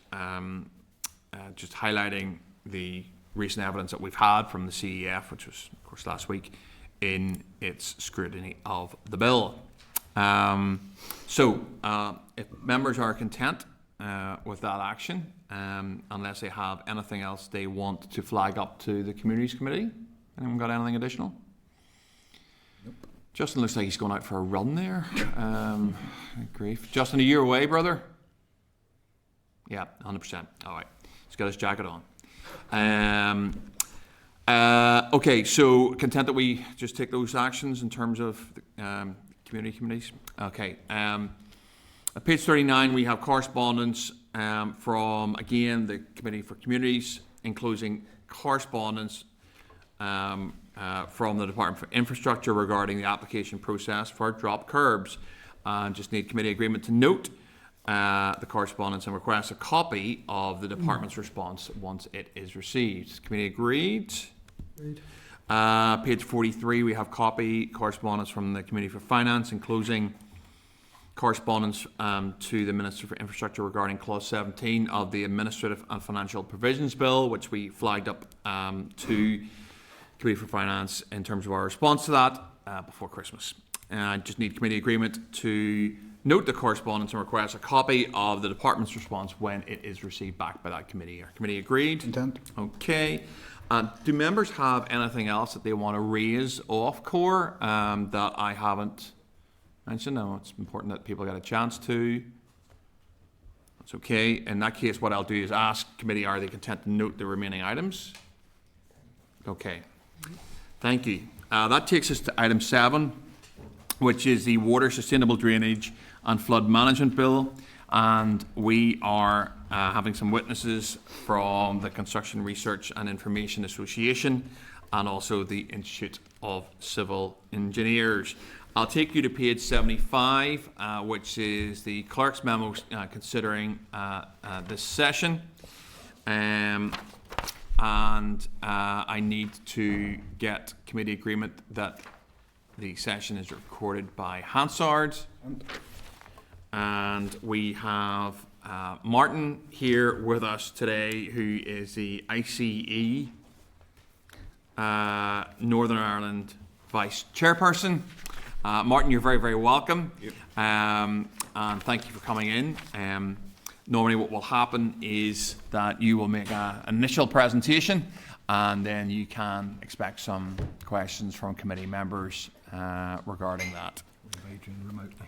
just highlighting the recent evidence that we've had from the CEF, which was, of course, last week, in its scrutiny of the bill. If members are content with that action, unless they have anything else they want to flag up to the Communities Committee, anyone got anything additional? Nope. Justin looks like he's going out for a run there. Grief. Justin, are you away, brother? Yeah, 100%. All right. He's got his jacket on. Okay, so content that we just take those actions in terms of the, community committees. Okay. At page 39, we have correspondence from, again, the Committee for Communities, including correspondence from the Department for Infrastructure regarding the application process for drop curbs. Just need committee agreement to note the correspondence and request a copy of the department's response once it is received. Committee agreed? Agreed. Page 43, we have correspondence from the Committee for Finance, including correspondence to the Minister for Infrastructure regarding Clause 17 of the Administrative and Financial Provisions Bill, which we flagged up to Committee for Finance in terms of our response to that before Christmas. I just need committee agreement to note the correspondence and request a copy of the department's response when it is received back by that committee. Are committee agreed? Intent. Okay. Do members have anything else that they want to raise off core that I haven't mentioned? No, it's important that people get a chance to. That's okay. In that case, what I'll do is ask committee, are they content to note the remaining items? Okay. Thank you. That takes us to item 7, which is the Water Sustainable Drainage and Flood Management Bill. And we are having some witnesses from the Construction Research and Information Association and also the Institute of Civil Engineers. I'll take you to page 75, which is the clerk's memo considering this session. I need to get committee agreement that the session is recorded by Hansard. And we have Martyn here with us today, who is the ICE Northern Ireland Vice Chairperson. Martyn, you're very, very welcome. Yep. And thank you for coming in. Normally what will happen is that you will make an initial presentation and then you can expect some questions from committee members regarding that. Adrian remotely.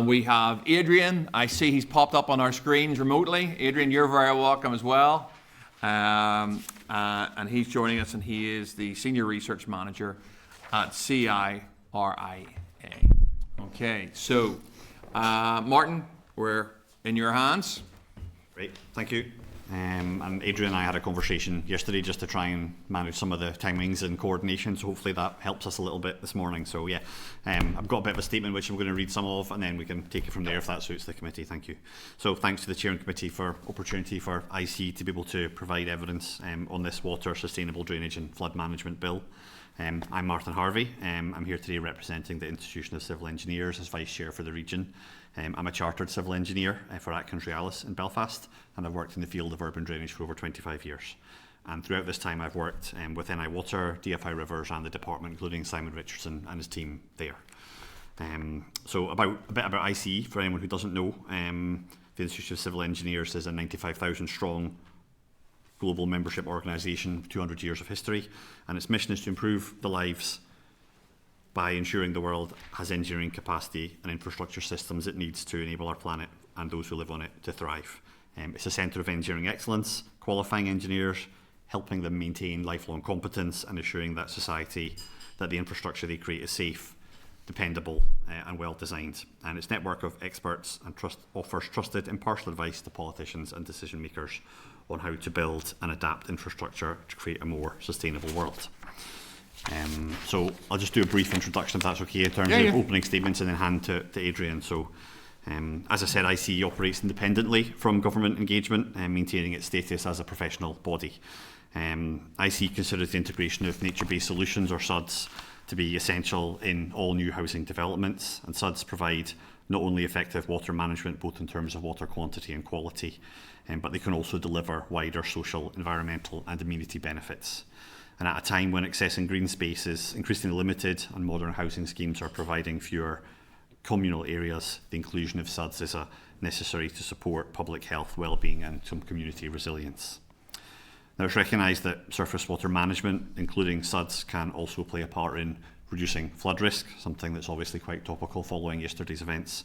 We have Adrian. I see he's popped up on our screens remotely. Adrian, you're very welcome as well. And he's joining us, and he is the Senior Research Manager at CIRIA. Okay, so Martyn, we're in your hands. Great, thank you. And Adrian and I had a conversation yesterday just to try and manage some of the timings and coordination, so hopefully that helps us a little bit this morning. So yeah, I've got a bit of a statement which I'm going to read some of, and then we can take it from there if that suits the committee. Thank you. So thanks to the Chair and Committee for opportunity for IC to be able to provide evidence on this Water Sustainable Drainage and Flood Management Bill. I'm Martyn Harvie. I'm here today representing the Institution of Civil Engineers as Vice Chair for the region. I'm a chartered civil engineer for Atkins Realis in Belfast, and I've worked in the field of urban drainage for over 25 years. And throughout this time I've worked with NI Water, DFI Rivers and the department, including Simon Richardson and his team there. So a bit about ICE, for anyone who doesn't know. The Institution of Civil Engineers is a 95,000 strong global membership organisation, 200 years of history, and its mission is to improve the lives by ensuring the world has engineering capacity and infrastructure systems it needs to enable our planet and those who live on it to thrive. It's a centre of engineering excellence, qualifying engineers, helping them maintain lifelong competence and ensuring that the infrastructure they create is safe dependable and well designed, and its network of experts and offers trusted impartial advice to politicians and decision makers on how to build and adapt infrastructure to create a more sustainable world. So I'll just do a brief introduction if that's okay in terms of opening statements and then hand to Adrian. So as I said, ICE operates independently from government engagement and maintaining its status as a professional body. ICE considers the integration of nature-based solutions, or SUDs, to be essential in all new housing developments, and SUDs provide not only effective water management, both in terms of water quantity and quality, but they can also deliver wider social, environmental and amenity benefits. And at a time when accessing green space is increasingly limited and modern housing schemes are providing fewer communal areas, the inclusion of SUDs is necessary to support public health, well-being and some community resilience. Now, it's recognised that surface water management, including SUDs, can also play a part in reducing flood risk, something that's obviously quite topical following yesterday's events,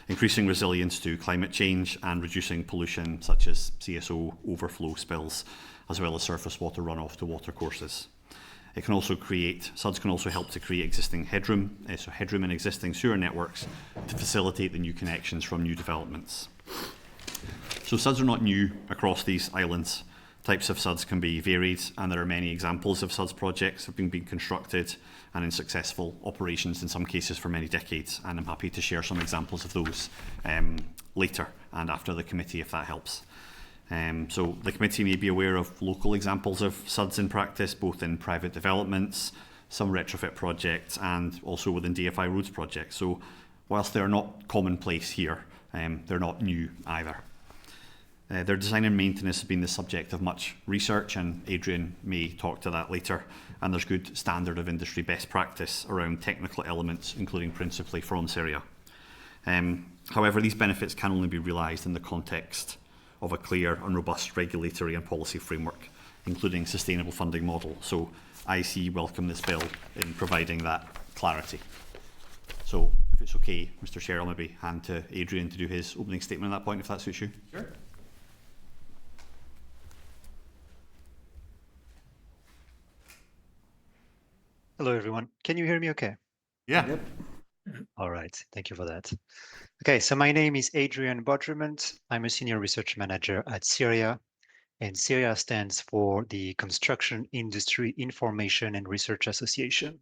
increasing resilience to climate change and reducing pollution such as CSO overflow spills, as well as surface water runoff to watercourses. SUDs can also help to create existing headroom, so headroom in existing sewer networks to facilitate the new connections from new developments. So SUDs are not new across these islands. Types of SUDs can be varied, and there are many examples of SUDs projects that have been constructed and in successful operations in some cases for many decades, and I'm happy to share some examples of those later and after the committee if that helps. So the committee may be aware of local examples of SUDs in practice, both in private developments, some retrofit projects and also within DFI roads projects. So whilst they're not commonplace here, they're not new either. Their design and maintenance has been the subject of much research, and Adrian may talk to that later, and there's good standard of industry best practice around technical elements, including principally from CIRIA. However, these benefits can only be realised in the context of a clear and robust regulatory and policy framework, including sustainable funding model. So IC welcome this bill in providing that clarity. So if it's okay, Mr. Chair, I'll maybe hand to Adrian to do his opening statement at that point, if that suits you. Sure. Hello, everyone. Can you hear me okay? Yeah. Yep. All right. Thank you for that. Okay, so my name is Adrian Baudrimont. I'm a senior research manager at CIRIA, and CIRIA stands for the Construction Industry Information and Research Association.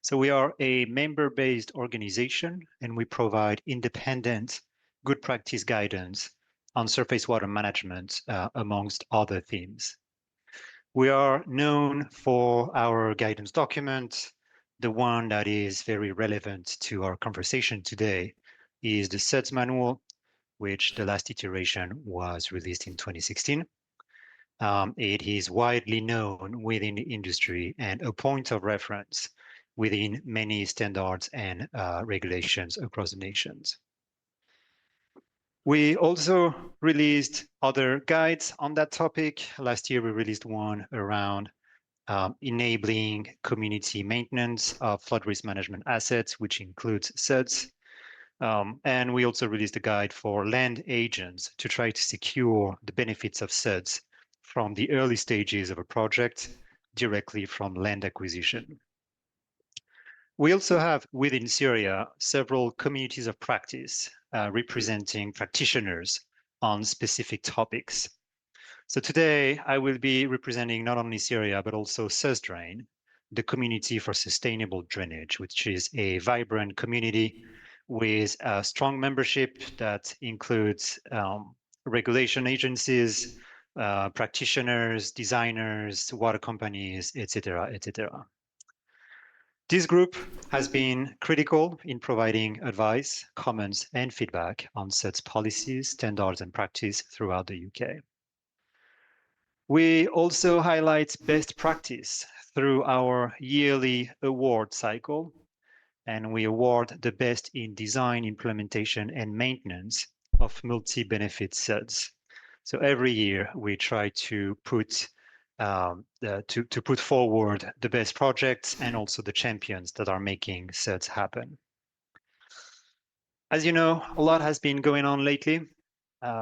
So we are a member-based organization, and we provide independent good practice guidance on surface water management, amongst other themes. We are known for our guidance document. The one that is very relevant to our conversation today is the SUDS manual, which the last iteration was released in 2016. It is widely known within the industry and a point of reference within many standards and regulations across the nations. We also released other guides on that topic. Last year, we released one around enabling community maintenance of flood risk management assets, which includes SUDs. And we also released a guide for land agents to try to secure the benefits of SUDs from the early stages of a project directly from land acquisition. We also have within CIRIA several communities of practice representing practitioners on specific topics. So today I will be representing not only CIRIA, but also SUSDRAIN, the Community for Sustainable Drainage, which is a vibrant community with a strong membership that includes regulation agencies, practitioners, designers, water companies, etc., etc. This group has been critical in providing advice, comments, and feedback on SUDS policies, standards, and practice throughout the UK. We also highlight best practice through our yearly award cycle, and we award the best in design, implementation, and maintenance of multi-benefit SUDs. So every year we try to put forward the best projects and also the champions that are making SUDs happen. As you know, a lot has been going on lately,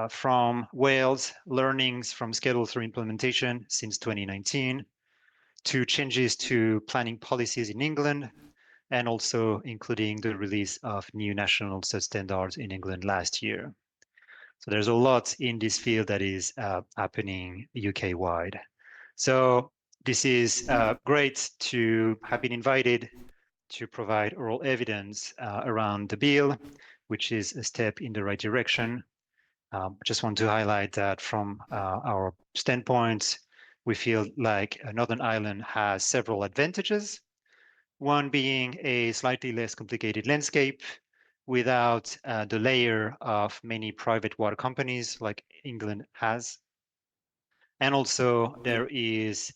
from Wales, learnings from Schedule 3 implementation since 2019, to changes to planning policies in England, and also including the release of new national SUD standards in England last year. So there's a lot in this field that is happening UK-wide. So this is great to have been invited to provide oral evidence around the bill, which is a step in the right direction. I just want to highlight that from our standpoint, we feel like Northern Ireland has several advantages. One being a slightly less complicated landscape without the layer of many private water companies like England has. And also there is,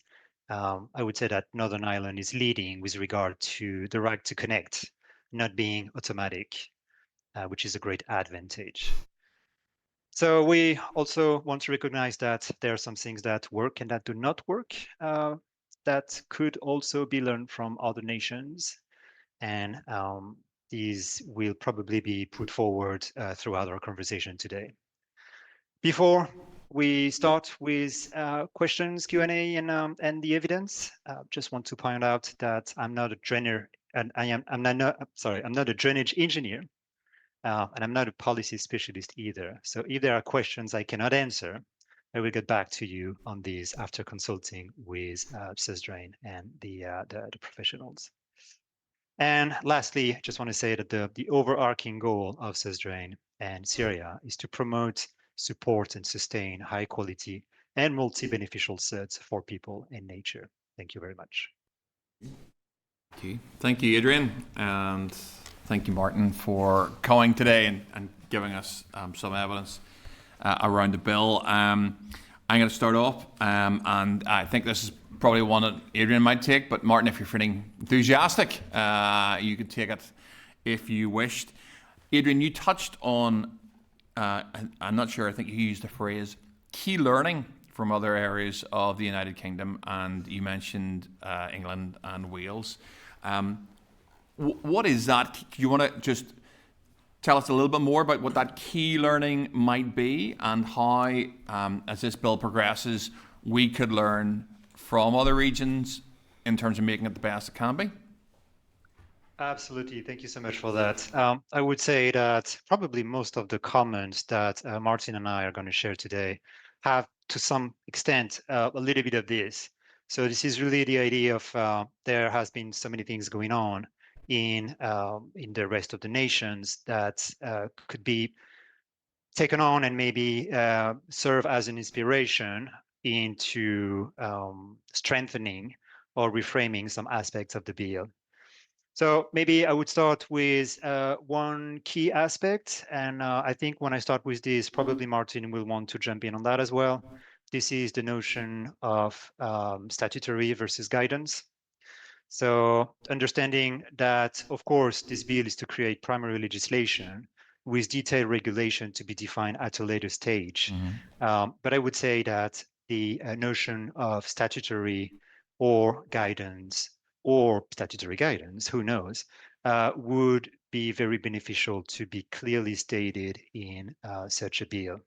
I would say that Northern Ireland is leading with regard to the right to connect, not being automatic, which is a great advantage. So we also want to recognize that there are some things that work and that do not work that could also be learned from other nations. And these will probably be put forward throughout our conversation today. Before we start with questions, Q&A, and the evidence, just want to point out that I'm not a drainer, and I'm not a drainage engineer, and I'm not a policy specialist either. So if there are questions I cannot answer, I will get back to you on these after consulting with SUSDRAIN and the professionals. And lastly, I just want to say that the overarching goal of SUSDRAIN and CIRIA is to promote, support, and sustain high quality and multi-beneficial SUDs for people and nature. Thank you very much. Thank you, Adrian, and thank you, Martyn, for coming today and giving us some evidence around the bill. I'm going to start off, and I think this is probably one that Adrian might take, but Martyn, if you're feeling enthusiastic, you could take it if you wished. Adrian, you touched on, I'm not sure, I think you used the phrase key learning from other areas of the United Kingdom, and you mentioned England and Wales. What is that? Do you want to just tell us a little bit more about what that key learning might be and how, as this bill progresses, we could learn from other regions in terms of making it the best it can be? Absolutely. Thank you so much for that. I would say that probably most of the comments that Martyn and I are going to share today have, to some extent, a little bit of this. So this is really the idea of there has been so many things going on in the rest of the nations that could be taken on and maybe serve as an inspiration into strengthening or reframing some aspects of the bill. So maybe I would start with one key aspect, and I think when I start with this, probably Martyn will want to jump in on that as well. This is the notion of statutory versus guidance. So understanding that, of course, this bill is to create primary legislation with detailed regulation to be defined at a later stage. But I would say that the notion of statutory or guidance, or statutory guidance, who knows, would be very beneficial to be clearly stated in such a bill.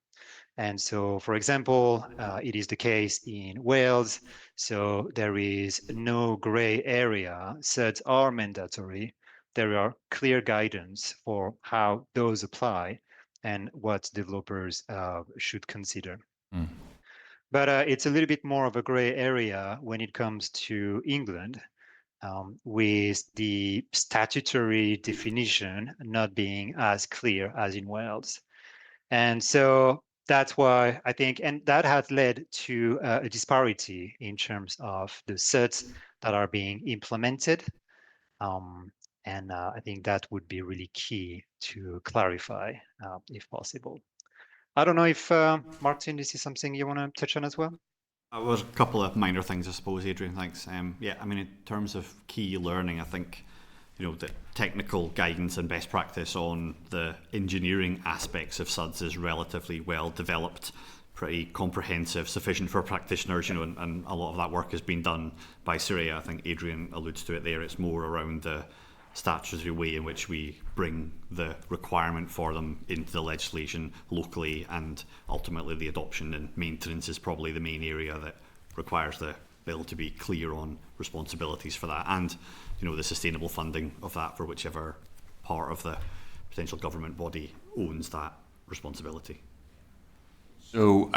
And so, for example, it is the case in Wales. So there is no gray area. SUDs are mandatory. There are clear guidance for how those apply and what developers should consider. But it's a little bit more of a gray area when it comes to England, with the statutory definition not being as clear as in Wales. And so that's why I think, and that has led to a disparity in terms of the SUDs that are being implemented. And I think that would be really key to clarify if possible. I don't know if, Martyn, this is something you want to touch on as well? Was a couple of minor things, I suppose, Adrian, thanks. Yeah, I mean, in terms of key learning, I think, the technical guidance and best practice on the engineering aspects of SUDs is relatively well developed, pretty comprehensive, sufficient for practitioners, and a lot of that work has been done by CIRIA. I think Adrian alludes to it there. It's more around the statutory way in which we bring the requirement for them into the legislation locally, and ultimately the adoption and maintenance is probably the main area that requires the bill to be clear on responsibilities for that, and the sustainable funding of that for whichever part of the potential government body owns that responsibility. So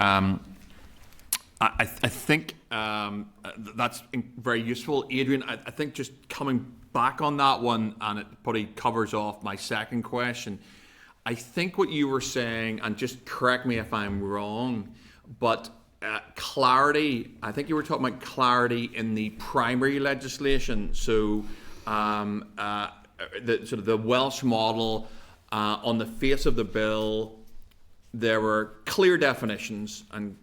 I think that's very useful, Adrian. I think just coming back on that one, and it probably covers off my second question. I think what you were saying, and just correct me if I'm wrong, but clarity, I think you were talking about clarity in the primary legislation. So the Welsh model, on the face of the bill, there were clear definitions and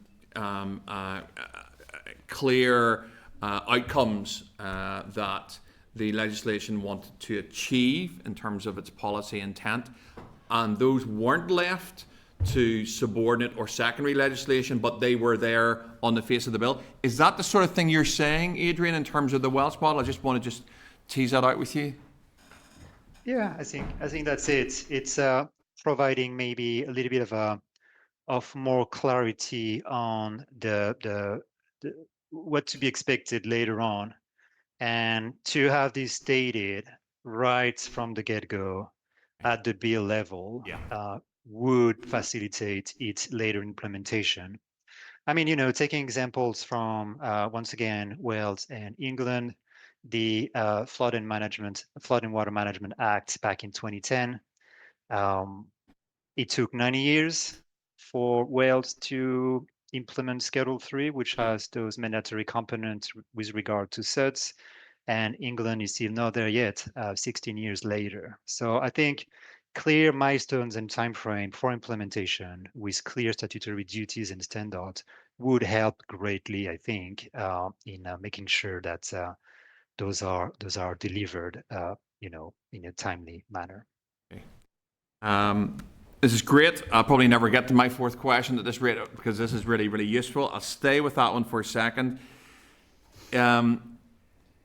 clear outcomes that the legislation wanted to achieve in terms of its policy intent, and those weren't left to subordinate or secondary legislation, but they were there on the face of the bill. Is that the sort of thing you're saying, Adrian, in terms of the Welsh model? I just want to tease that out with you. Yeah, I think that's it. It's providing maybe a little bit of more clarity on the what to be expected later on, and to have this stated right from the get-go at the bill level would facilitate its later implementation. I mean, taking examples from once again Wales and England, the Flood and Water Management Act back in 2010. It took 90 years for Wales to implement Schedule 3, which has those mandatory components with regard to SUDS, and England is still not there yet, 16 years later. So I think clear milestones and timeframe for implementation with clear statutory duties and standards would help greatly, I think, in making sure that those are delivered, in a timely manner. Okay. This is great. I'll probably never get to my fourth question at this rate because this is really, really useful. I'll stay with that one for a second.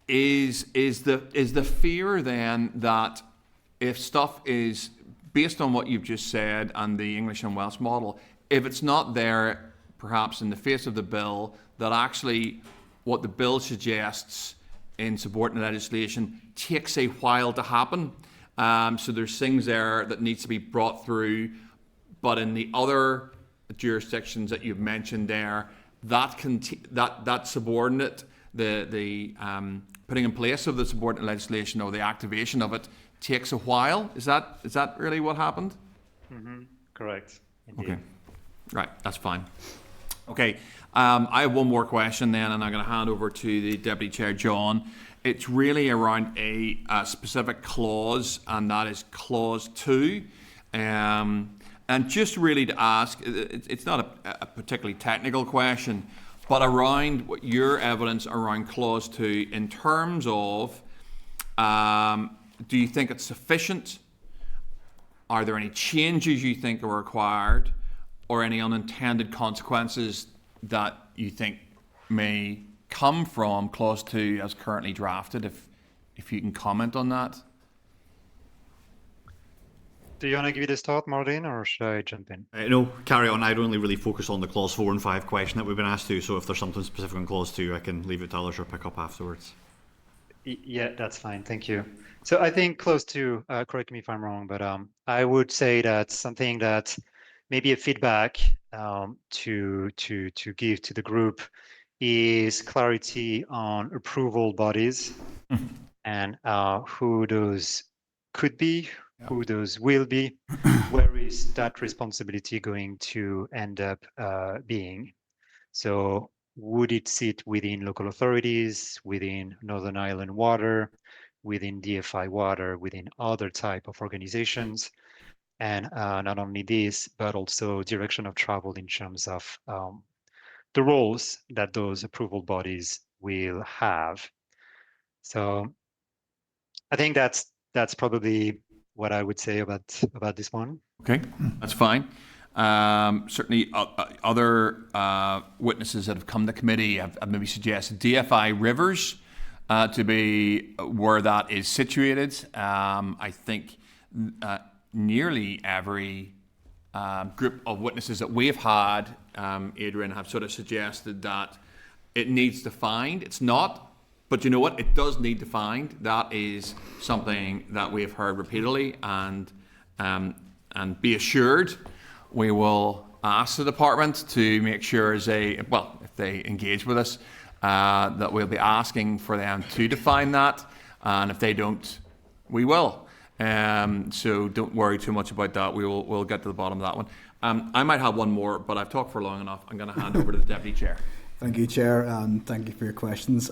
Is the fear then that if stuff is based on what you've just said and the English and Welsh model, if it's not there, perhaps in the face of the bill, that actually what the bill suggests in subordinate legislation takes a while to happen? So there's things there that needs to be brought through, but in the other jurisdictions that you've mentioned there, that subordinate, the putting in place of the subordinate legislation or the activation of it takes a while. Is that really what happened? Mm-hmm. Correct. Indeed. Okay, right, that's fine. Okay, I have one more question then, and I'm going to hand over to the Deputy Chair, John. It's really around a specific clause, and that is Clause 2. And just really to ask, it's not a particularly technical question, but around what your evidence around Clause 2 in terms of, do you think it's sufficient? Are there any changes you think are required, or any unintended consequences that you think may come from Clause 2 as currently drafted, if you can comment on that? Do you want to give it a start, Martyn, or should I jump in? No, carry on. I'd only really focus on the Clause 4 and 5 question that we've been asked to, so if there's something specific on Clause 2, I can leave it to others or pick up afterwards. Yeah, that's fine. Thank you. So I think Clause 2, correct me if I'm wrong, but I would say that something that maybe a feedback to give to the group is clarity on approval bodies and who those could be, who those will be, where is that responsibility going to end up being. So would it sit within local authorities, within Northern Ireland Water, within DFI Water, within other type of organizations? And not only this, but also direction of travel in terms of the roles that those approval bodies will have. So I think that's probably what I would say about this one. Okay, that's fine. Certainly other witnesses that have come to committee have maybe suggested DFI Rivers to be where that is situated. I think nearly every group of witnesses that we've had, Adrian, have sort of suggested that it needs to find. It's not, but you know what? It does need to find. That is something that we have heard repeatedly, and be assured we will ask the department to make sure if they engage with us, that we'll be asking for them to define that, and if they don't, we will. So don't worry too much about that. We'll get to the bottom of that one. I might have one more, but I've talked for long enough. I'm going to hand over to the Deputy Chair. Thank you, Chair, and thank you for your questions.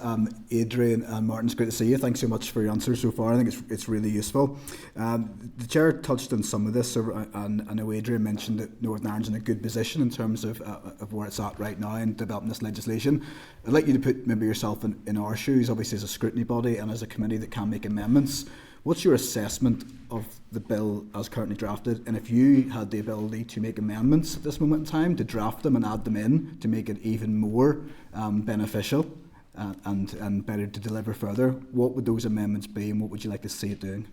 Adrian and Martyn, it's great to see you. Thanks so much for your answers so far. I think it's really useful. The Chair touched on some of this, and I know Adrian mentioned that Northern Ireland's in a good position in terms of where it's at right now in developing this legislation. I'd like you to put maybe yourself in our shoes, obviously as a scrutiny body and as a committee that can make amendments. What's your assessment of the bill as currently drafted? And if you had the ability to make amendments at this moment in time, to draft them and add them in to make it even more beneficial and better to deliver further, what would those amendments be, and what would you like to see it doing?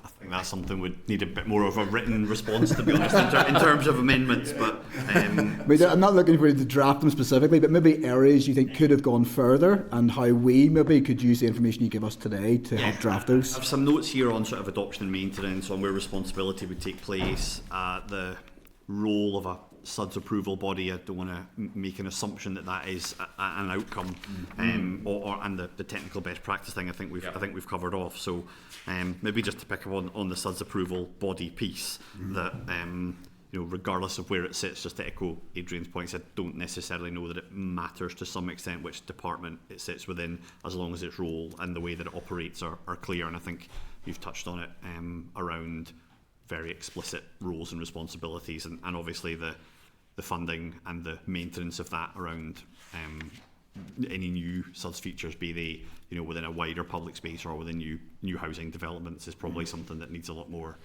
I think that's something would need a bit more of a written response, to be honest, in terms of amendments. But I'm not looking for you to draft them specifically, but maybe areas you think could have gone further, and how we maybe could use the information you give us today to help draft those. I have some notes here on sort of adoption and maintenance, on where responsibility would take place, the role of a SUDS approval body. I don't want to make an assumption that is an outcome, and the technical best practice thing. I think we've covered off. So maybe just to pick up on the SUDS approval body piece, that regardless of where it sits, just to echo Adrian's points, I don't necessarily know that it matters to some extent which department it sits within, as long as its role and the way that it operates are clear. And I think you've touched on it around very explicit roles and responsibilities, and obviously the funding and the maintenance of that around any new SUDS features, be they within a wider public space or within new housing developments, is probably something that needs a lot more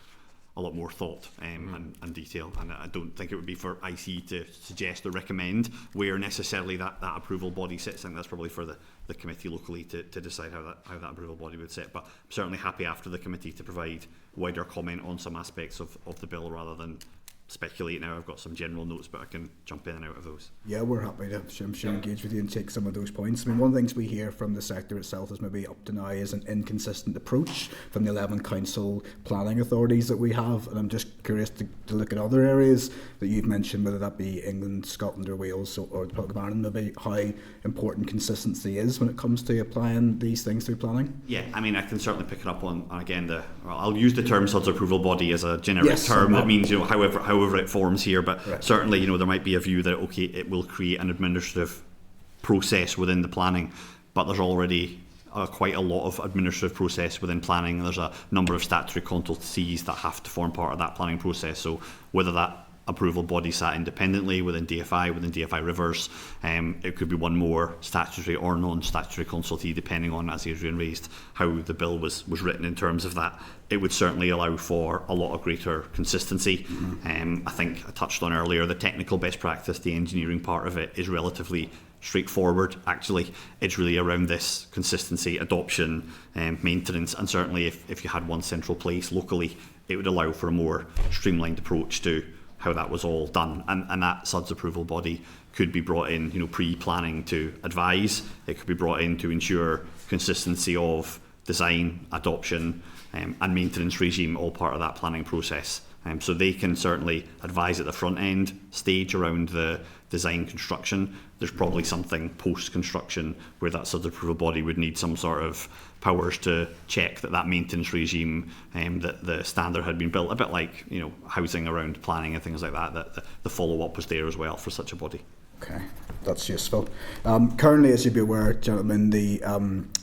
thought and detail. And I don't think it would be for IC to suggest or recommend where necessarily that approval body sits. I think that's probably for the committee locally to decide how that approval body would sit. But I'm certainly happy after the committee to provide wider comment on some aspects of the bill, rather than speculate now. I've got some general notes, but I can jump in and out of those. Yeah, we're happy to engage with you and take some of those points. I mean, one of the things we hear from the sector itself is maybe up to now is an inconsistent approach from the 11 council planning authorities that we have, and I'm just curious to look at other areas that you've mentioned, whether that be England, Scotland or Wales or the Republic of Ireland, maybe how important consistency is when it comes to applying these things through planning. Yeah, I mean, I can certainly pick it up on again, I'll use the term SUDS approval body as a generic term that means however it forms here, but certainly there might be a view that it will create an administrative process within the planning, but there's already quite a lot of administrative process within planning. There's a number of statutory consultancies that have to form part of that planning process, so whether that approval body sat independently within DFI Rivers, it could be one more statutory or non-statutory consultee, depending on, as Adrian raised, how the bill was written in terms of that. It would certainly allow for a lot of greater consistency. I think I touched on earlier the technical best practice, the engineering part of it is relatively straightforward. Actually, it's really around this consistency, adoption, maintenance, and certainly if you had one central place locally, it would allow for a more streamlined approach to how that was all done, and that SUDS approval body could be brought in, pre-planning to advise. It could be brought in to ensure consistency of design, adoption, and maintenance regime, all part of that planning process. So they can certainly advise at the front end stage around the design construction. There's probably something post-construction where that SUDS approval body would need some sort of powers to check that maintenance regime, that the standard had been built, a bit like housing around planning and things like that the follow-up was there as well for such a body. Okay, that's useful. Currently, as you'd be aware, gentlemen, the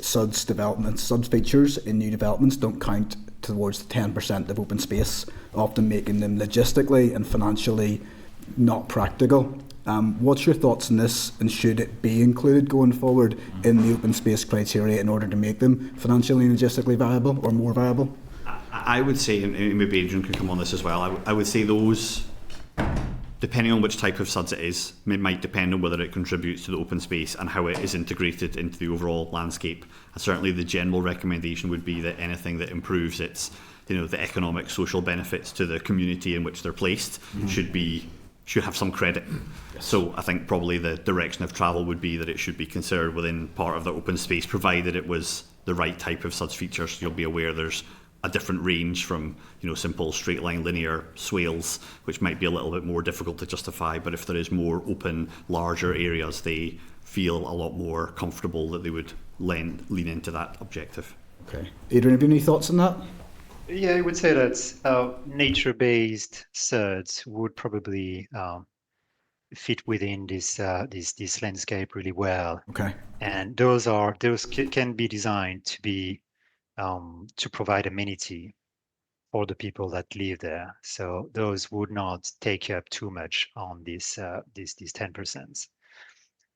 SUDS features in new developments don't count towards the 10% of open space, often making them logistically and financially not practical. What's your thoughts on this, and should it be included going forward in the open space criteria in order to make them financially and logistically viable or more viable? I would say, and maybe Adrian can come on this as well, I would say those, depending on which type of SUDS it is, it might depend on whether it contributes to the open space and how it is integrated into the overall landscape. And certainly the general recommendation would be that anything that improves its, the economic, social benefits to the community in which they're placed should be should have some credit. So I think probably the direction of travel would be that it should be considered within part of the open space, provided it was the right type of such features. You'll be aware there's a different range from, you know, simple straight line linear swales, which might be a little bit more difficult to justify, but if there is more open, larger areas, they feel a lot more comfortable that they would lean into that objective. Okay. Adrian, have you any thoughts on that? Yeah, I would say that nature-based SERDs would probably fit within this landscape really well. Okay. And can be designed to be to provide amenity for the people that live there. So those would not take up too much on these 10%.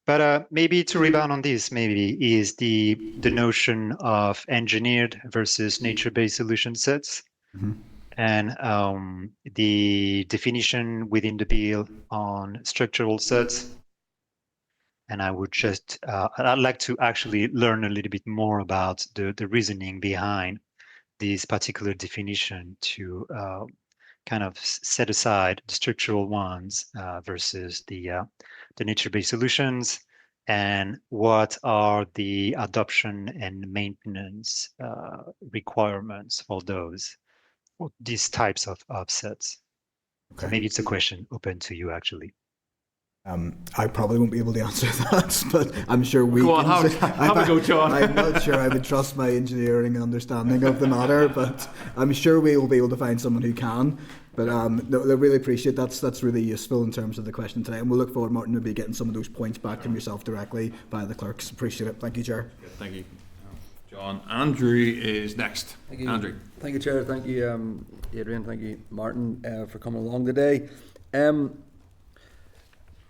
But maybe to rebound on this, maybe is the notion of engineered versus nature-based solution sets, and the definition within the bill on structural sets. And I would just, I'd like to actually learn a little bit more about the reasoning behind this particular definition to kind of set aside the structural ones versus the nature-based solutions, and what are the adoption and maintenance requirements for these types of sets. Okay. So maybe it's a question open to you, actually. I probably won't be able to answer that, but I'm sure we Go on, can. have a go, John. I'm not sure I would trust my engineering and understanding of the matter, but I'm sure we will be able to find someone who can. But no, I really appreciate that's really useful in terms of the question today, and we'll look forward, Martyn, to be getting some of those points back from yourself directly by the clerks. Appreciate it. Thank you, Chair. Thank you, John. Andrew is next. Thank you. Andrew. Thank you, Chair. Thank you, Adrian. Thank you, Martyn, for coming along today.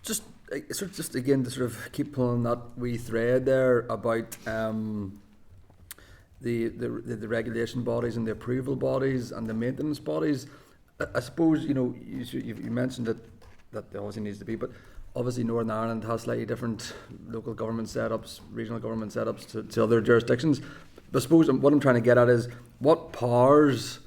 Just again to sort of keep pulling that wee thread there about the regulation bodies and the approval bodies and the maintenance bodies. I suppose you mentioned that there obviously needs to be, but obviously Northern Ireland has slightly different local government setups, regional government setups to other jurisdictions. But I suppose what I'm trying to get at is what powers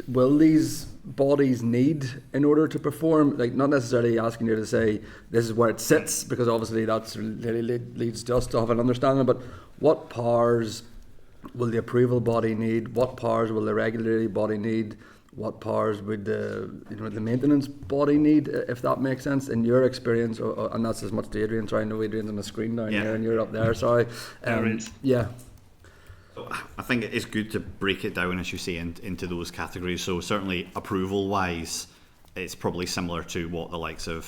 will these bodies need in order to perform? Like, not necessarily asking you to say this is where it sits, because obviously that's really leads to us to have an understanding, but what powers will the approval body need? What powers will the regulatory body need? What powers would the maintenance body need, if that makes sense, in your experience? And that's as much to Adrian. Sorry, I know Adrian's on the screen down here and you're up there. Sorry. Yeah. So I think it is good to break it down, as you say, into those categories. So certainly approval-wise, it's probably similar to what the likes of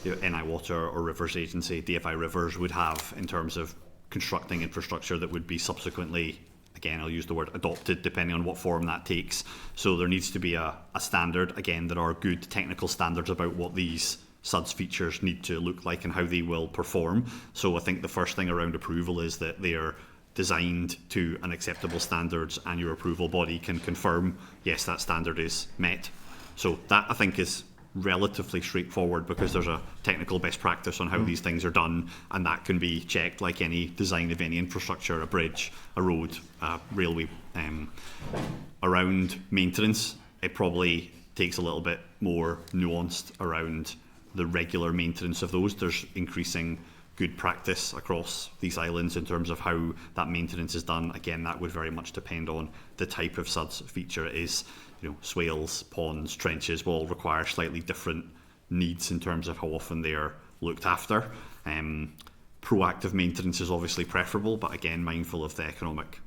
NI Water or Rivers Agency, DFI Rivers, would have in terms of constructing infrastructure that would be subsequently, again, I'll use the word adopted, depending on what form that takes. So there needs to be a standard, again, that are good technical standards about what these SUDS features need to look like and how they will perform. So I think the first thing around approval is that they are designed to an acceptable standards, and your approval body can confirm, yes, that standard is met. So that, I think, is relatively straightforward, because there's a technical best practice on how these things are done, and that can be checked like any design of any infrastructure, a bridge, a road, a railway. Around maintenance, it probably takes a little bit more nuanced around the regular maintenance of those. There's increasing good practice across these islands in terms of how that maintenance is done. Again, that would very much depend on the type of SUDS feature it is. Swales, ponds, trenches will all require slightly different needs in terms of how often they are looked after. Proactive maintenance is obviously preferable, but again, mindful of the economic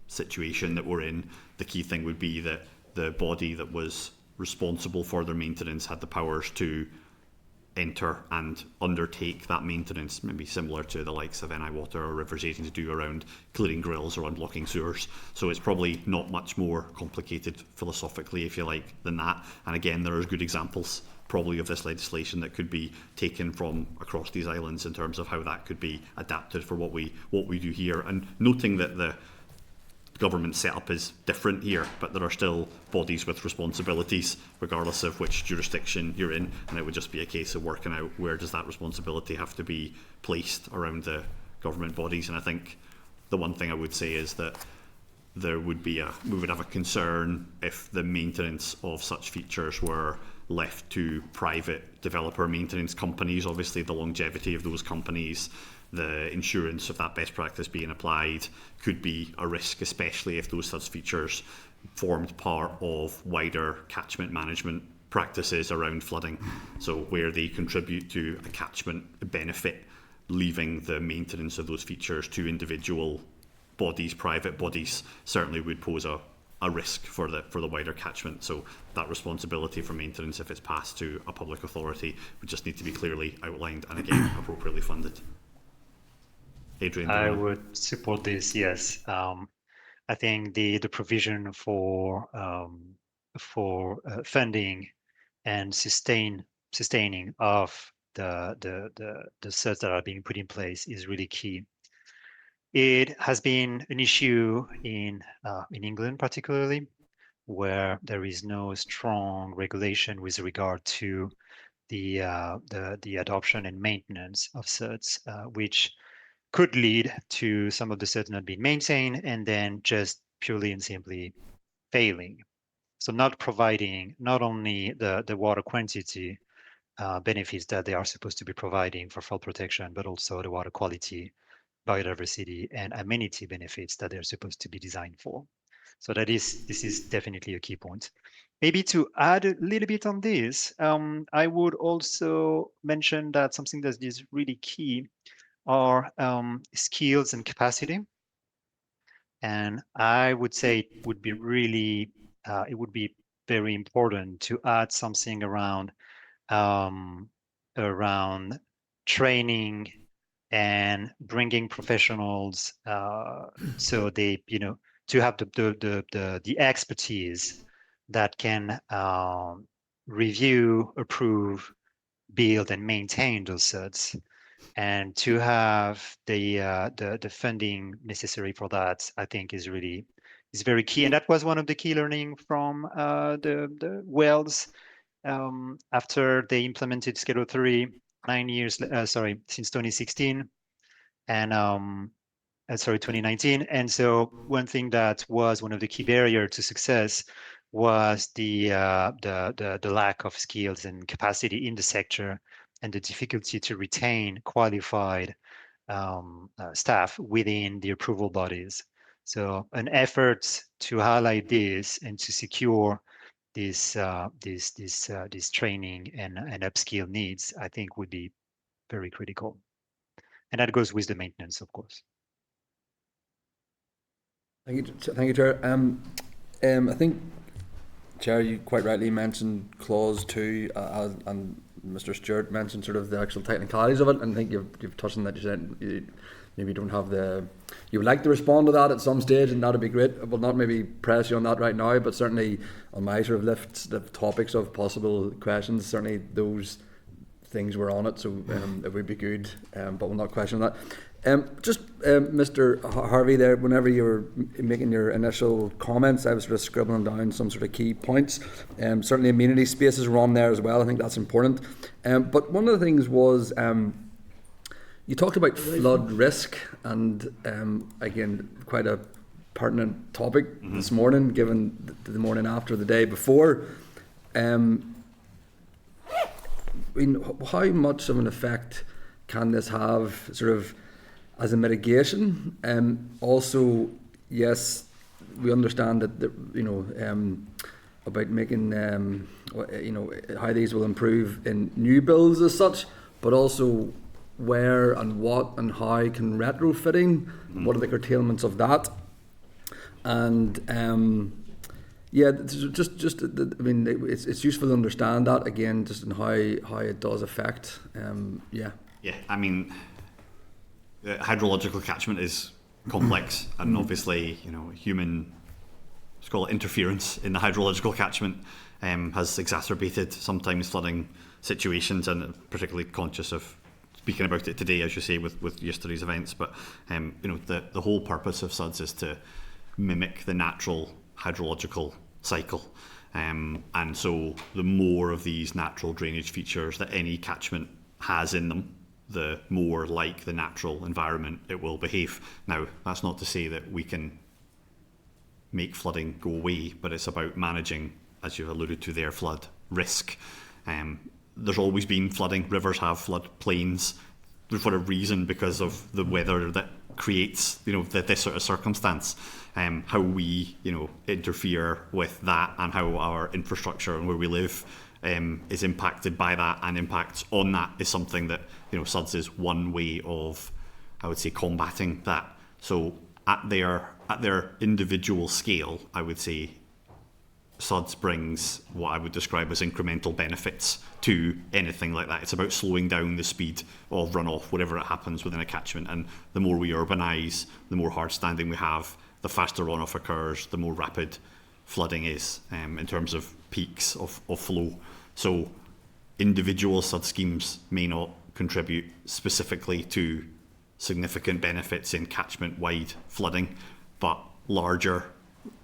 situation that we're in, the key thing would be that the body that was responsible for their maintenance had the powers to enter and undertake that maintenance, maybe similar to the likes of NI Water or Rivers Agency do around clearing grills or unblocking sewers. So it's probably not much more complicated philosophically, if you like, than that. And again, there are good examples probably of this legislation that could be taken from across these islands in terms of how that could be adapted for what we do here. And noting that the government setup is different here, but there are still bodies with responsibilities regardless of which jurisdiction you're in, and it would just be a case of working out where does that responsibility have to be placed around the government bodies. And I think the one thing I would say is that we would have a concern if the maintenance of such features were left to private developer maintenance companies. Obviously, the longevity of those companies, the insurance of that best practice being applied could be a risk, especially if those such features formed part of wider catchment management practices around flooding. So where they contribute to a catchment benefit, leaving the maintenance of those features to individual bodies, private bodies, certainly would pose a risk for the wider catchment. So that responsibility for maintenance, if it's passed to a public authority, would just need to be clearly outlined and again appropriately funded. Adrian, I would support this. Yes, I think the provision for funding and sustaining of the certs that are being put in place is really key. It has been an issue in England, particularly, where there is no strong regulation with regard to the adoption and maintenance of certs, which could lead to some of the certs not being maintained and then just purely and simply failing. So not providing not only the water quantity benefits that they are supposed to be providing for flood protection, but also the water quality, biodiversity, and amenity benefits that they're supposed to be designed for. So this is definitely a key point. Maybe to add a little bit on this, I would also mention that something that is really key are skills and capacity. And I would say it would be really, it would be very important to add something around training and bringing professionals, so they, to have the expertise that can review, approve, build, and maintain those certs, and to have the funding necessary for that, I think is very key. And that was one of the key learning from the Wales after they implemented Schedule 3 since 2016, and 2019. And so one thing that was one of the key barriers to success was the lack of skills and capacity in the sector, and the difficulty to retain qualified staff within the approval bodies. So an effort to highlight this and to secure this training and upskill needs, I think, would be very critical. And that goes with the maintenance, of course. Thank you, Chair. I think, Chair, you quite rightly mentioned Clause 2, and Mr. Stewart mentioned sort of the actual technicalities of it. And I think you've touched on that. You said maybe you don't have you would like to respond to that at some stage, and that'd be great. I will not maybe press you on that right now, but certainly on my sort of list of topics of possible questions, certainly those things were on it, so it would be good, but we'll not question that. Mr. Harvie, there, whenever you were making your initial comments, I was sort of scribbling down some sort of key points. Certainly amenity spaces were on there as well. I think that's important. But one of the things was you talked about flood risk, and again, quite a pertinent topic this morning, given the morning after the day before. I mean, how much of an effect can this have, sort of, as a mitigation? Also, yes, we understand that about making how these will improve in new builds as such, but also where and what and how can retrofitting, what are the curtailments of that, and I mean, it's useful to understand that again, just in how it does affect. Yeah, I mean, hydrological catchment is complex, and obviously, human, let's call it interference in the hydrological catchment, has exacerbated sometimes flooding situations, and particularly conscious of speaking about it today, as you say, with yesterday's events. But the whole purpose of SUDS is to mimic the natural hydrological cycle, and so the more of these natural drainage features that any catchment has in them, the more like the natural environment it will behave. Now, that's not to say that we can make flooding go away, but it's about managing, as you've alluded to there, flood risk. There's always been flooding. Rivers have flood plains for a reason, because of the weather that creates, this sort of circumstance. How we, interfere with that, and how our infrastructure and where we live is impacted by that, and impacts on that, is something that, SUDS is one way of, I would say, combating that. So at their individual scale, I would say SUDS brings what I would describe as incremental benefits to anything like that. It's about slowing down the speed of runoff, whatever it happens within a catchment. And the more we urbanise, the more hard standing we have, the faster runoff occurs, the more rapid flooding is in terms of peaks of flow. So individual SUDS schemes may not contribute specifically to significant benefits in catchment-wide flooding, but larger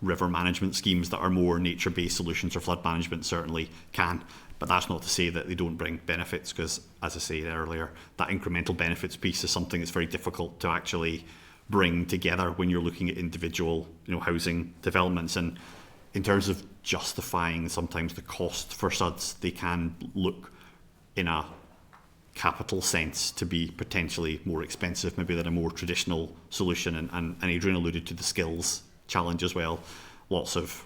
river management schemes that are more nature-based solutions or flood management certainly can. But that's not to say that they don't bring benefits, because, as I said earlier, that incremental benefits piece is something that's very difficult to actually bring together when you're looking at individual, housing developments. And in terms of justifying sometimes the cost for SUDS, they can look in a capital sense to be potentially more expensive maybe than a more traditional solution. And Adrian alluded to the skills challenge as well. Lots of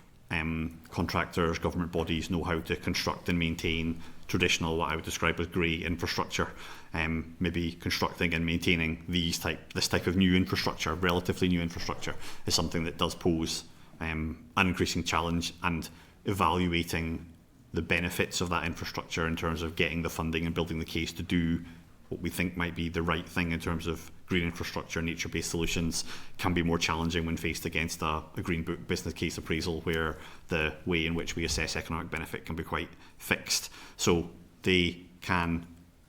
contractors, government bodies know how to construct and maintain traditional, what I would describe as grey infrastructure. Maybe constructing and maintaining this type of new infrastructure, relatively new infrastructure, is something that does pose an increasing challenge, and evaluating the benefits of that infrastructure in terms of getting the funding and building the case to do what we think might be the right thing in terms of green infrastructure, nature-based solutions, can be more challenging when faced against a Green Book business case appraisal, where the way in which we assess economic benefit can be quite fixed. So they can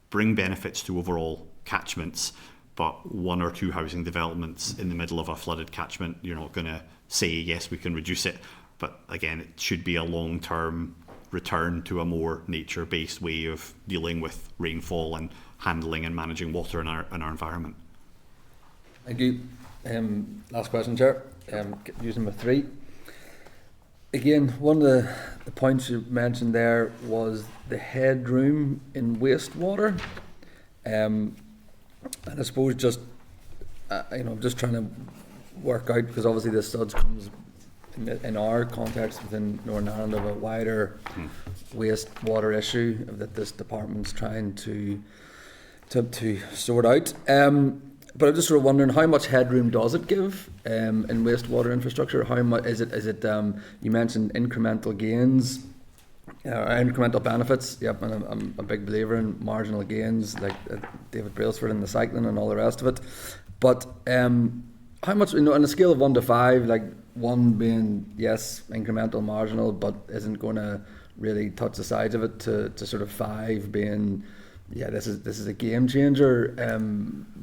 bring benefits to overall catchments, but one or two housing developments in the middle of a flooded catchment, you're not going to say, yes, we can reduce it. But again, it should be a long-term return to a more nature-based way of dealing with rainfall and handling and managing water in our environment. Thank you. Last question, Chair. Using number 3. Again, one of the points you mentioned there was the headroom in wastewater. And I suppose just, I'm just trying to work out, because obviously this SUDS comes in our context within Northern Ireland of a wider wastewater issue that this department's trying to sort out. But I'm just sort of wondering, how much headroom does it give in wastewater infrastructure? How much is it? You mentioned incremental gains, incremental benefits. Yep, and I'm a big believer in marginal gains, like David Brailsford in the cycling and all the rest of it. But how much, on a scale of 1 to 5, like 1 being yes, incremental, marginal, but isn't going to really touch the sides of it, to sort of 5 being, yeah, this is a game changer.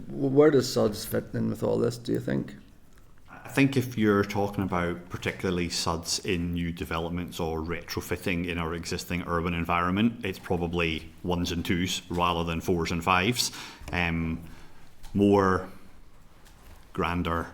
Where does SUDS fit in with all this, do you think? I think if you're talking about particularly SUDS in new developments or retrofitting in our existing urban environment, it's probably 1s and 2s rather than 4s and 5s. More grander,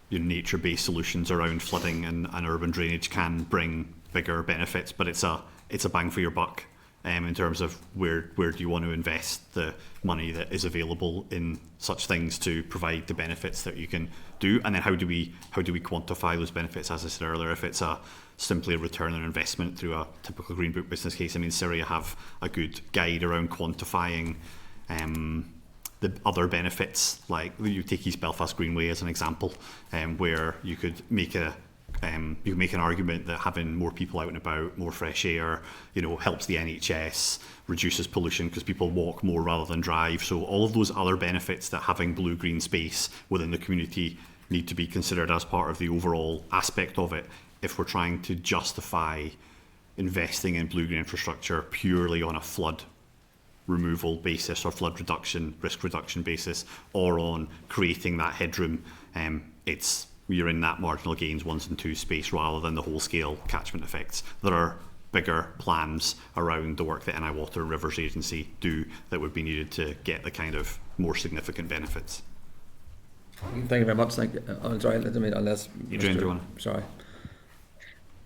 nature-based solutions around flooding and urban drainage can bring bigger benefits, but it's a bang for your buck. In terms of where do you want to invest the money that is available in such things to provide the benefits that you can do, and then how do we quantify those benefits? As I said earlier, if it's simply a return on investment through a typical Green Book business case, I mean, CIRIA have a good guide around quantifying the other benefits, like you take East Belfast Greenway as an example, where you could make an argument that having more people out and about, more fresh air, helps the NHS, reduces pollution because people walk more rather than drive. So all of those other benefits that having blue-green space within the community need to be considered as part of the overall aspect of it. If we're trying to justify investing in blue-green infrastructure purely on a flood removal basis or flood reduction, risk reduction basis, or on creating that headroom, you're in that marginal gains 1s and 2s space rather than the whole scale catchment effects. There are bigger plans around the work that NI Water and Rivers Agency do that would be needed to get the kind of more significant benefits. Thank you very much. Thank you. I'm sorry, unless Adrian, do you want? Sorry.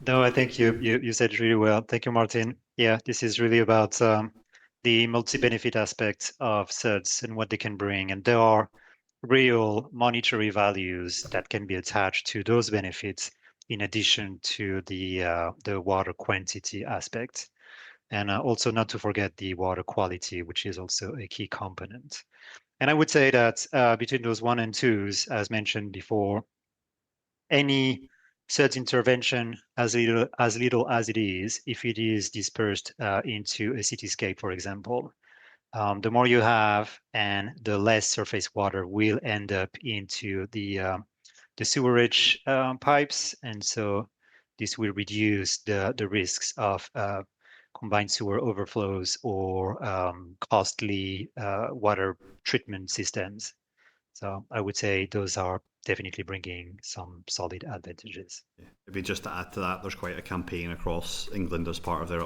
No, I think you said it really well. Thank you, Martyn. Yeah, this is really about the multi-benefit aspects of SUDs and what they can bring. And there are real monetary values that can be attached to those benefits in addition to the water quantity aspect. And also not to forget the water quality, which is also a key component. And I would say that between those 1 and 2s, as mentioned before, any SUDS intervention, as little as it is, if it is dispersed into a cityscape, for example, the more you have, and the less surface water will end up into the sewerage pipes, and so this will reduce the risks of combined sewer overflows or costly water treatment systems. So I would say those are definitely bringing some solid advantages. Maybe just to add to that, there's quite a campaign across England as part of their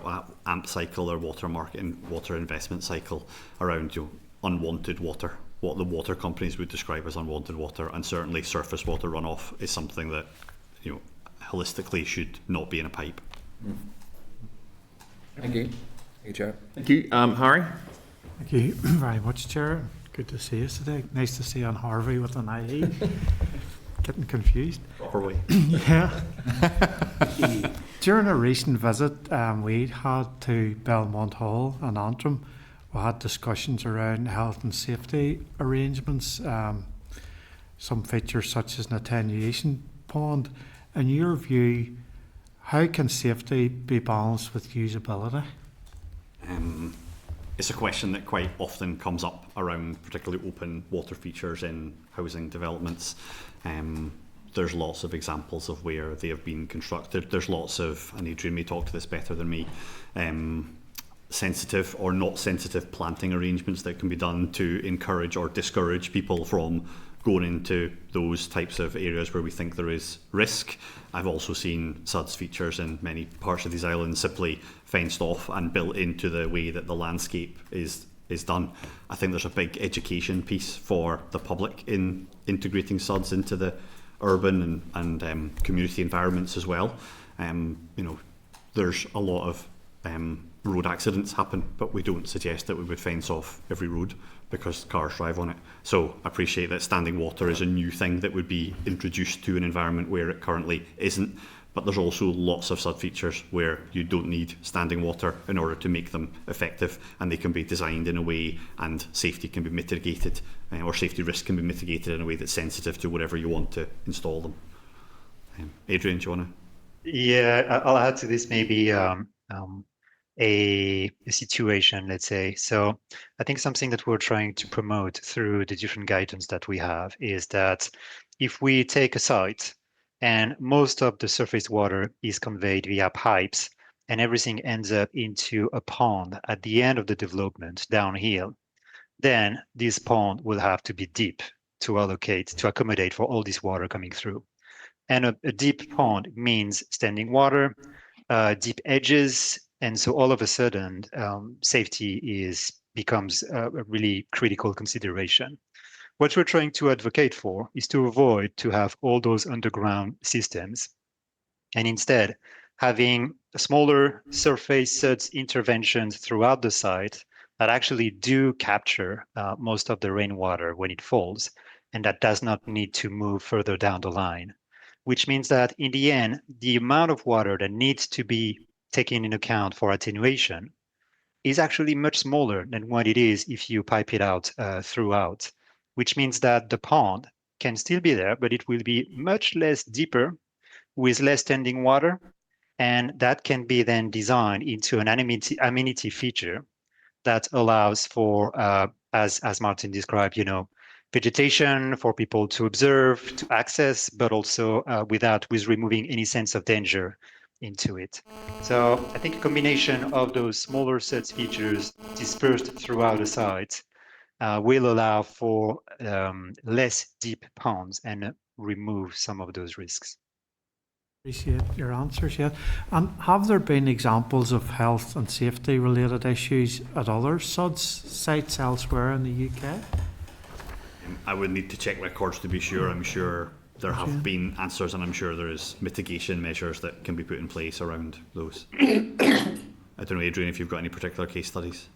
AMP cycle, their water market water investment cycle, around unwanted water, what the water companies would describe as unwanted water, and certainly surface water runoff is something that holistically should not be in a pipe. Thank you. Thank you, Chair. Thank you, Harry. Thank you very much, Chair. Good to see you today. Nice to see you on Harvie with an IE. Getting confused. Properly. Yeah. During a recent visit we had to Belmont Hall in Antrim, we had discussions around health and safety arrangements, some features such as an attenuation pond. In your view, how can safety be balanced with usability? It's a question that quite often comes up around particularly open water features in housing developments. There's lots of examples of where they have been constructed. There's lots of, and Adrian may talk to this better than me, sensitive or not sensitive planting arrangements that can be done to encourage or discourage people from going into those types of areas where we think there is risk. I've also seen SUDS features in many parts of these islands simply fenced off and built into the way that the landscape is done. I think there's a big education piece for the public in integrating SUDS into the urban and community environments as well. There's a lot of road accidents happen, but we don't suggest that we would fence off every road because cars drive on it. So I appreciate that standing water is a new thing that would be introduced to an environment where it currently isn't, but there's also lots of sub features where you don't need standing water in order to make them effective, and they can be designed in a way and safety can be mitigated, or safety risk can be mitigated in a way that's sensitive to whatever you want to install them. Adrian, do you want to? Yeah, I'll add to this maybe a situation, let's say. So I think something that we're trying to promote through the different guidance that we have is that if we take a site and most of the surface water is conveyed via pipes and everything ends up into a pond at the end of the development downhill, then this pond will have to be deep to accommodate for all this water coming through. And a deep pond means standing water, deep edges, and so all of a sudden, safety becomes a really critical consideration. What we're trying to advocate for is to avoid to have all those underground systems, and instead having smaller surface SUDS interventions throughout the site that actually do capture most of the rainwater when it falls, and that does not need to move further down the line, which means that in the end, the amount of water that needs to be taken into account for attenuation is actually much smaller than what it is if you pipe it out throughout, which means that the pond can still be there, but it will be much less deeper with less standing water, and that can be then designed into an amenity feature that allows for, as Martyn described, vegetation for people to observe, to access, but also with removing any sense of danger into it. So I think a combination of those smaller SUDS features dispersed throughout the site will allow for less deep ponds and remove some of those risks. Appreciate your answers, yeah. And have there been examples of health and safety related issues at other SUDS sites elsewhere in the UK? I would need to check records to be sure. I'm sure there have been answers, and I'm sure there is mitigation measures that can be put in place around those. I don't know, Adrian, if you've got any particular case studies.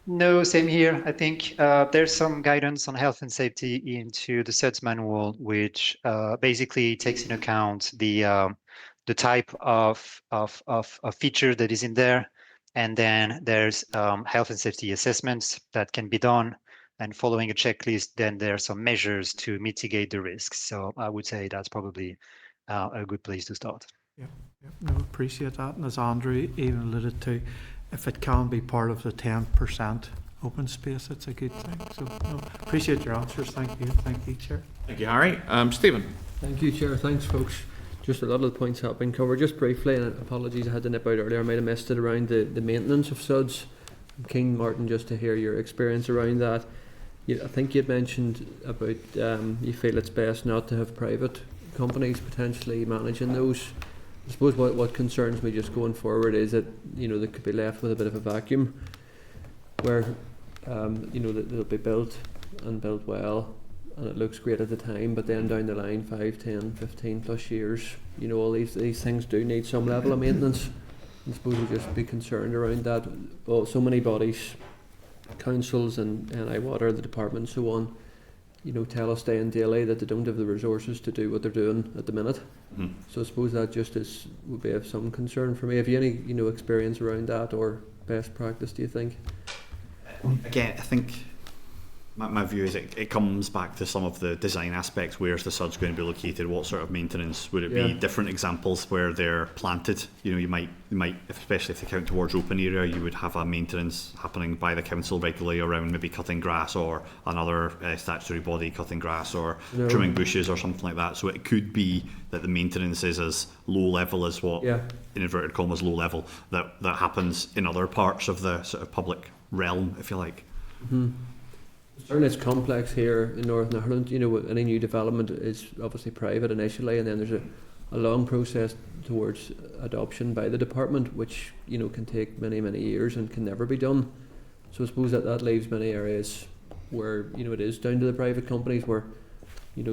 No, same here. I think there's some guidance on health and safety into the SUDS manual, which basically takes into account the type of feature that is in there, and then there's health and safety assessments that can be done, and following a checklist, then there are some measures to mitigate the risks. So I would say that's probably a good place to start. Yeah, no, appreciate that. And as Andrew even alluded to, if it can be part of the 10% open space, it's a good thing. So no, appreciate your answers. Thank you, Chair. Thank you, Harry. Stephen. Thank you, Chair. Thanks, folks. Just a lot of the points have been covered. Just briefly, and apologies I had to nip out earlier, I might have missed it, around the maintenance of SUDS. I'm keen, Martyn, just to hear your experience around that. I think you'd mentioned about you feel it's best not to have private companies potentially managing those. I suppose what concerns me just going forward is that they could be left with a bit of a vacuum where that they'll be built and built well and it looks great at the time, but then down the line 5, 10, 15 plus years, all these things do need some level of maintenance. I suppose we'll just be concerned around that. Well, so many bodies, councils and water, the department, so on, tell us day and daily that they don't have the resources to do what they're doing at the minute. Mm-hmm. So I suppose that just would be of some concern for me. Have you any experience around that or best practice, do you think? Again, I think my view is it comes back to some of the design aspects. Where's the SUDS going to be located? What sort of maintenance would it be? Different examples where they're planted. You might, especially if they count towards open area, you would have a maintenance happening by the council regularly around maybe cutting grass or another statutory body cutting grass or trimming bushes or something like that. So it could be that the maintenance is as low level as what, in inverted commas, low level that happens in other parts of the sort of public realm, if you like. Mm-hmm. Certainly it's complex here in Northern Ireland. Any new development is obviously private initially, and then there's a long process towards adoption by the department, which can take many years and can never be done. So I suppose that leaves many areas where it is down to the private companies where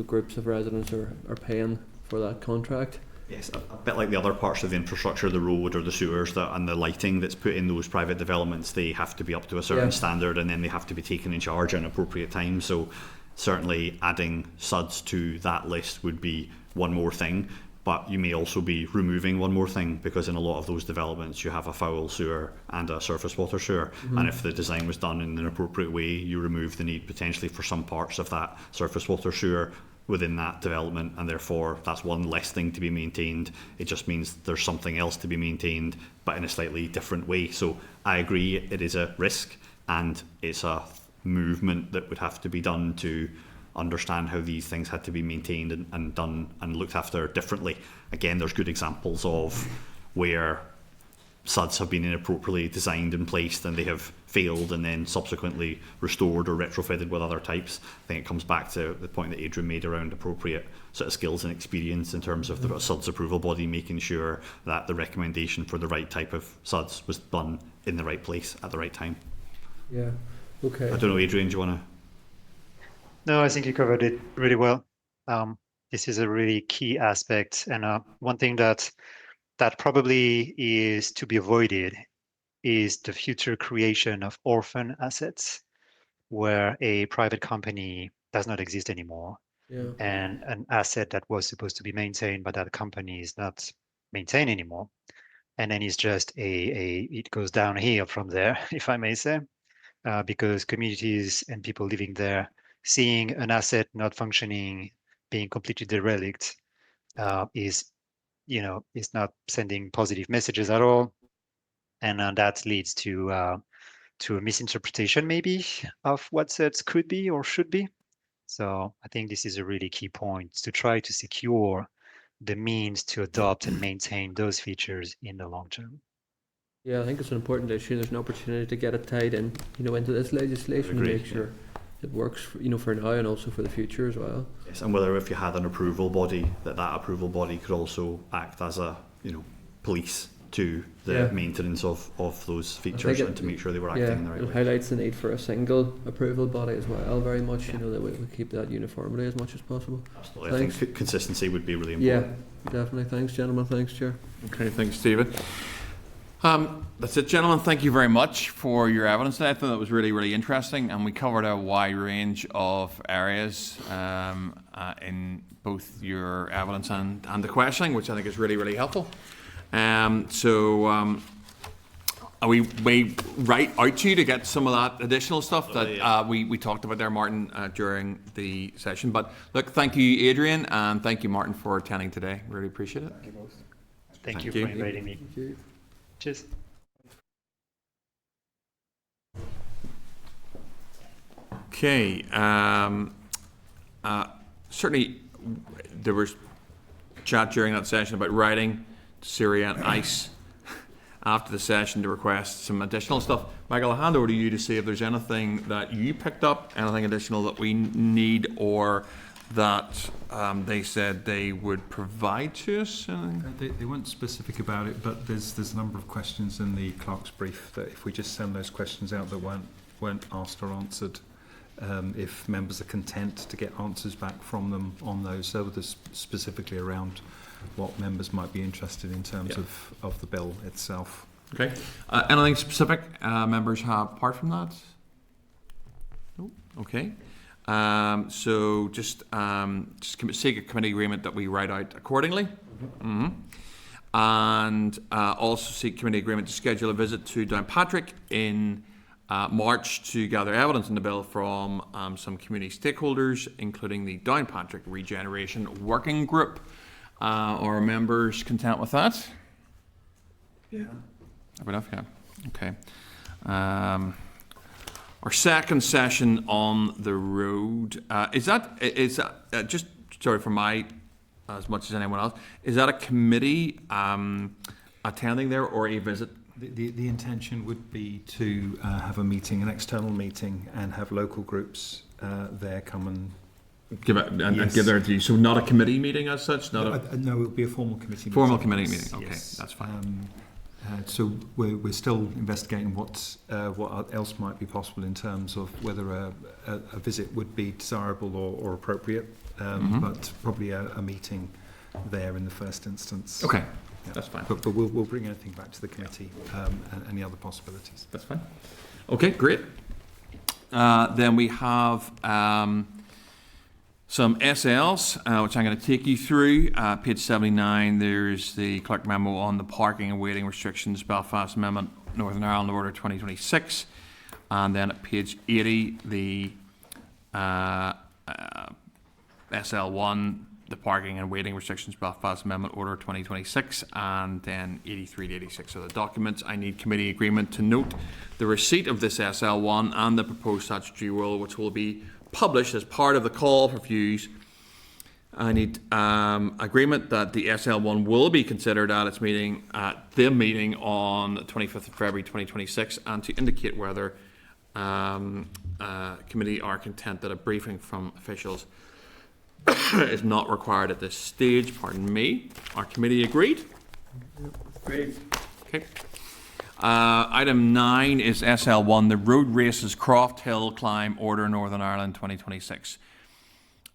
groups of residents are paying for that contract. Yes, a bit like the other parts of the infrastructure, the road or the sewers and the lighting that's put in those private developments, they have to be up to a certain standard and then they have to be taken in charge at an appropriate time. So certainly adding SUDS to that list would be one more thing, but you may also be removing one more thing, because in a lot of those developments you have a foul sewer and a surface water sewer, and if the design was done in an appropriate way, you remove the need potentially for some parts of that surface water sewer within that development, and therefore that's one less thing to be maintained. It just means there's something else to be maintained, but in a slightly different way. So I agree, it is a risk, and it's a movement that would have to be done to understand how these things had to be maintained and done and looked after differently. Again, there's good examples of where SUDS have been inappropriately designed and placed, and they have failed and then subsequently restored or retrofitted with other types. I think it comes back to the point that Adrian made around appropriate sort of skills and experience in terms of the SUDS approval body, making sure that the recommendation for the right type of SUDS was done in the right place at the right time. Yeah, okay. I don't know, Adrian, do you want to? No, I think you covered it really well. This is a really key aspect, and one thing that probably is to be avoided is the future creation of orphan assets where a private company does not exist anymore, and an asset that was supposed to be maintained by that company is not maintained anymore, and then it's just it goes downhill from there, if I may say, because communities and people living there seeing an asset not functioning, being completely derelict, is not sending positive messages at all, and that leads to a misinterpretation maybe of what SUDS could be or should be. So I think this is a really key point, to try to secure the means to adopt and maintain those features in the long term. Yeah, I think it's an important issue. There's an opportunity to get it tied in, into this legislation to make sure it works, for now and also for the future as well. Yes, and whether if you had an approval body, that approval body could also act as a, police to the maintenance of those features and to make sure they were acting in the right it way. highlights the need for a single approval body as well, very much, you know, that we keep that uniformity as much as possible. Absolutely. I think consistency would be really Yeah, important. definitely. Thanks, gentlemen. Thanks, Chair. Okay, thanks, Stephen. That's it, gentlemen. Thank you very much for your evidence today. I thought that was really, really interesting, and we covered a wide range of areas in both your evidence and the questioning, which I think is really, really helpful. We write out to you to get some of that additional stuff that we talked about there, Martyn, during the session. But look, thank you, Adrian, and thank you, Martyn, for attending today. Really appreciate it. Thank you for inviting me. Thank you. Cheers. Okay. Certainly, there was chat during that session about writing to CIRIA and ICE after the session to request some additional stuff. Michael, I'll hand over to you to see if there's anything that you picked up, anything additional that we need, or that they said they would provide to us. They weren't specific about it, but there's a number of questions in the clerk's brief that if we just send those questions out that weren't asked or answered, if members are content to get answers back from them on those, so there's specifically around what members might be interested in terms of the bill itself. Okay. Anything specific members have apart from that? No. Okay. So just seek a committee agreement that we write out accordingly. Mm-hmm. And also seek committee agreement to schedule a visit to Downpatrick in March to gather evidence in the bill from some community stakeholders, including the Downpatrick Regeneration Working Group. Are members content with that? Yeah. Have enough? Yeah. Okay. Our second session on the road, is that just, sorry for my, as much as anyone else, is that a committee attending there or a visit? The intention would be to have a meeting, an external meeting, and have local groups there come and give their view. So not a committee meeting as such? No, it will be a formal committee meeting. Committee meeting, okay, yes. That's fine. So we're still investigating what else might be possible in terms of whether a visit would be desirable or appropriate, but probably a meeting there in the first instance. Okay, that's fine. But we'll bring anything back to the committee and any other possibilities. That's fine. Okay, great. Then we have some SLs, which I'm going to take you through. Page 79, there's the clerk memo on the parking and waiting restrictions, Belfast Amendment, Northern Ireland Order 2026. And then at page 80, the SL1, the parking and waiting restrictions, Belfast Amendment Order 2026. And then 83 to 86 are the documents. I need committee agreement to note the receipt of this SL1 and the proposed statutory rule, which will be published as part of the call for views. I need agreement that the SL1 will be considered at its meeting, the meeting on the 25th of February 2026, and to indicate whether committee are content that a briefing from officials is not required at this stage. Pardon me. Our committee agreed? Great. Okay. Item 9 is SL1, the Road Races Croft Hill Climb Order Northern Ireland 2026.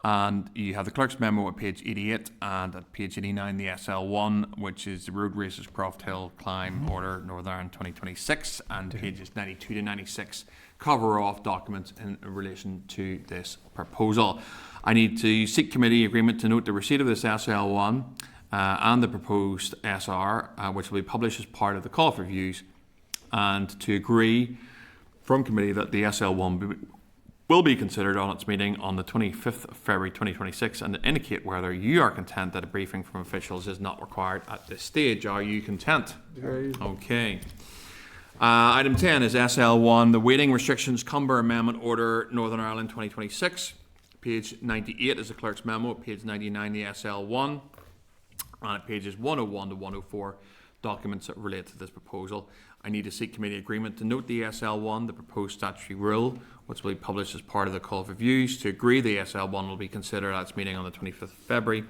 And you have the clerk's memo at page 88 and at page 89 the SL1, which is the Road Races Croft Hill Climb Order Northern Ireland 2026, and pages 92 to 96 cover off documents in relation to this proposal. I need to seek committee agreement to note the receipt of this SL1 and the proposed SR, which will be published as part of the call for views, and to agree from committee that the SL1 will be considered on its meeting on the 25th of February 2026, and to indicate whether you are content that a briefing from officials is not required at this stage. Are you content? Agreed. Okay. Item 10 is SL1, the Waiting Restrictions Cumber Amendment Order Northern Ireland 2026. Page 98 is the clerk's memo. Page 99 the SL1. And at pages 101 to 104, documents that relate to this proposal. I need to seek committee agreement to note the SL1, the proposed statutory rule, which will be published as part of the call for views, to agree the SL1 will be considered at its meeting on the 25th of February,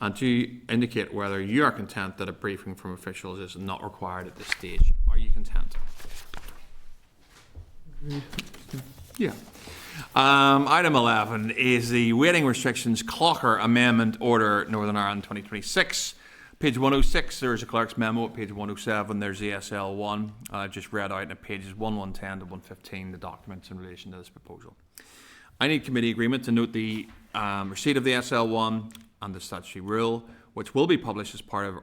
and to indicate whether you are content that a briefing from officials is not required at this stage. Are you content? Yeah. Item 11 is the waiting restrictions Clogher Amendment Order Northern Ireland 2026. Page 106, there's a clerk's memo. At page 107, there's the SL1. I just read out at pages 110 to 115 the documents in relation to this proposal. I need committee agreement to note the receipt of the SL1 and the statutory rule, which will be published as part of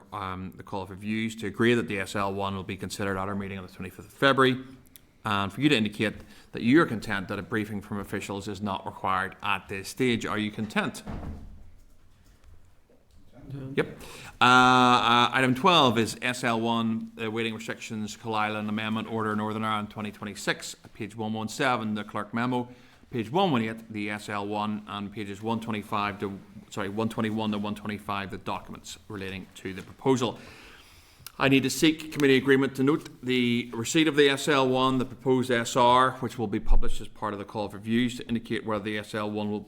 the call for views, to agree that the SL1 will be considered at our meeting on the 25th of February, and for you to indicate that you are content that a briefing from officials is not required at this stage. Are you content? Yep. Item 12 is SL1, waiting restrictions, Coalisland Amendment Order Northern Ireland 2026, page 117, the clerk memo, page 118, the SL1, and pages 121 to 125, the documents relating to the proposal. I need to seek committee agreement to note the receipt of the SL1, the proposed SR, which will be published as part of the call for views, to indicate whether the SL1 will,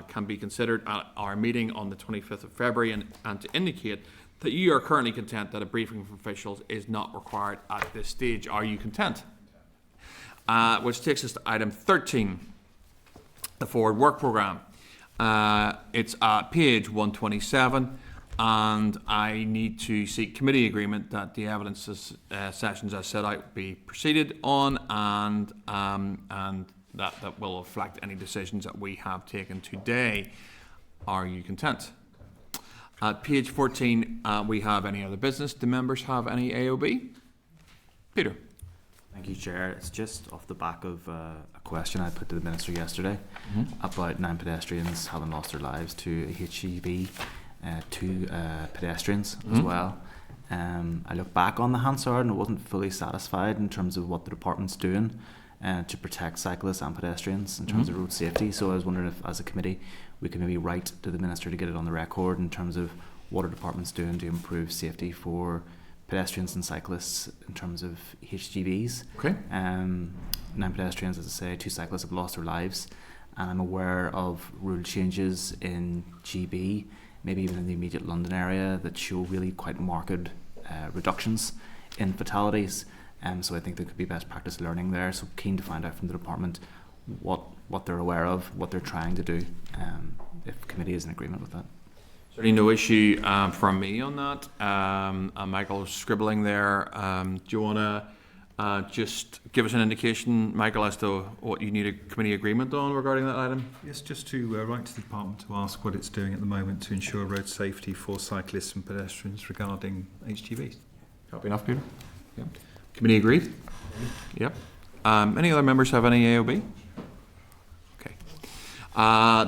can be considered at our meeting on the 25th of February, and to indicate that you are currently content that a briefing from officials is not required at this stage. Are you content? Which takes us to item 13, the forward work programme. It's at page 127. And I need to seek committee agreement that the evidence sessions as set out be proceeded on, and that will reflect any decisions that we have taken today. Are you content? At page 14, we have any other business. Do members have any AOB? Peter. Thank you, Chair. It's just off the back of a question I put to the Minister yesterday about 9 pedestrians having lost their lives to a HGV. 2 pedestrians as well. I look back on the Hansard and I wasn't fully satisfied in terms of what the department's doing to protect cyclists and pedestrians in terms of road safety. So I was wondering if, as a committee, we could maybe write to the Minister to get it on the record in terms of what our department's doing to improve safety for pedestrians and cyclists in terms of HGVs. Okay. 9 pedestrians, as I say, 2 cyclists have lost their lives, and I'm aware of rule changes in GB, maybe even in the immediate London area, that show really quite marked reductions in fatalities. So I think there could be best practice learning there. So keen to find out from the department what they're aware of, what they're trying to do, if committee is in agreement with that. Certainly no issue from me on that. Michael's scribbling there. Do you want to just give us an indication, Michael, as to what you need a committee agreement on regarding that item? Yes, just to write to the department to ask what it's doing at the moment to ensure road safety for cyclists and pedestrians regarding HGVs. Copy enough, Peter? Yep. Committee agreed? Yep. Any other members have any AOB? Okay.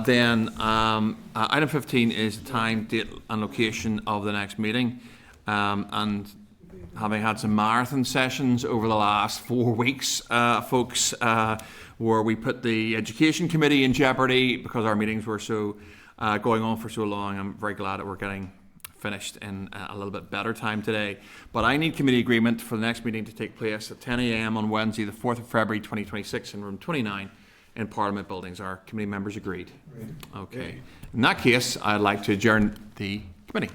Then item 15 is the time, date and location of the next meeting. And having had some marathon sessions over the last 4 weeks, folks, where we put the Education Committee in jeopardy because our meetings were so going on for so long, I'm very glad that we're getting finished in a little bit better time today. But I need committee agreement for the next meeting to take place at 10 a.m. on Wednesday, the 4th of February 2026 in room 29 in Parliament Buildings. Our committee members agreed? Okay. In that case, I'd like to adjourn the committee.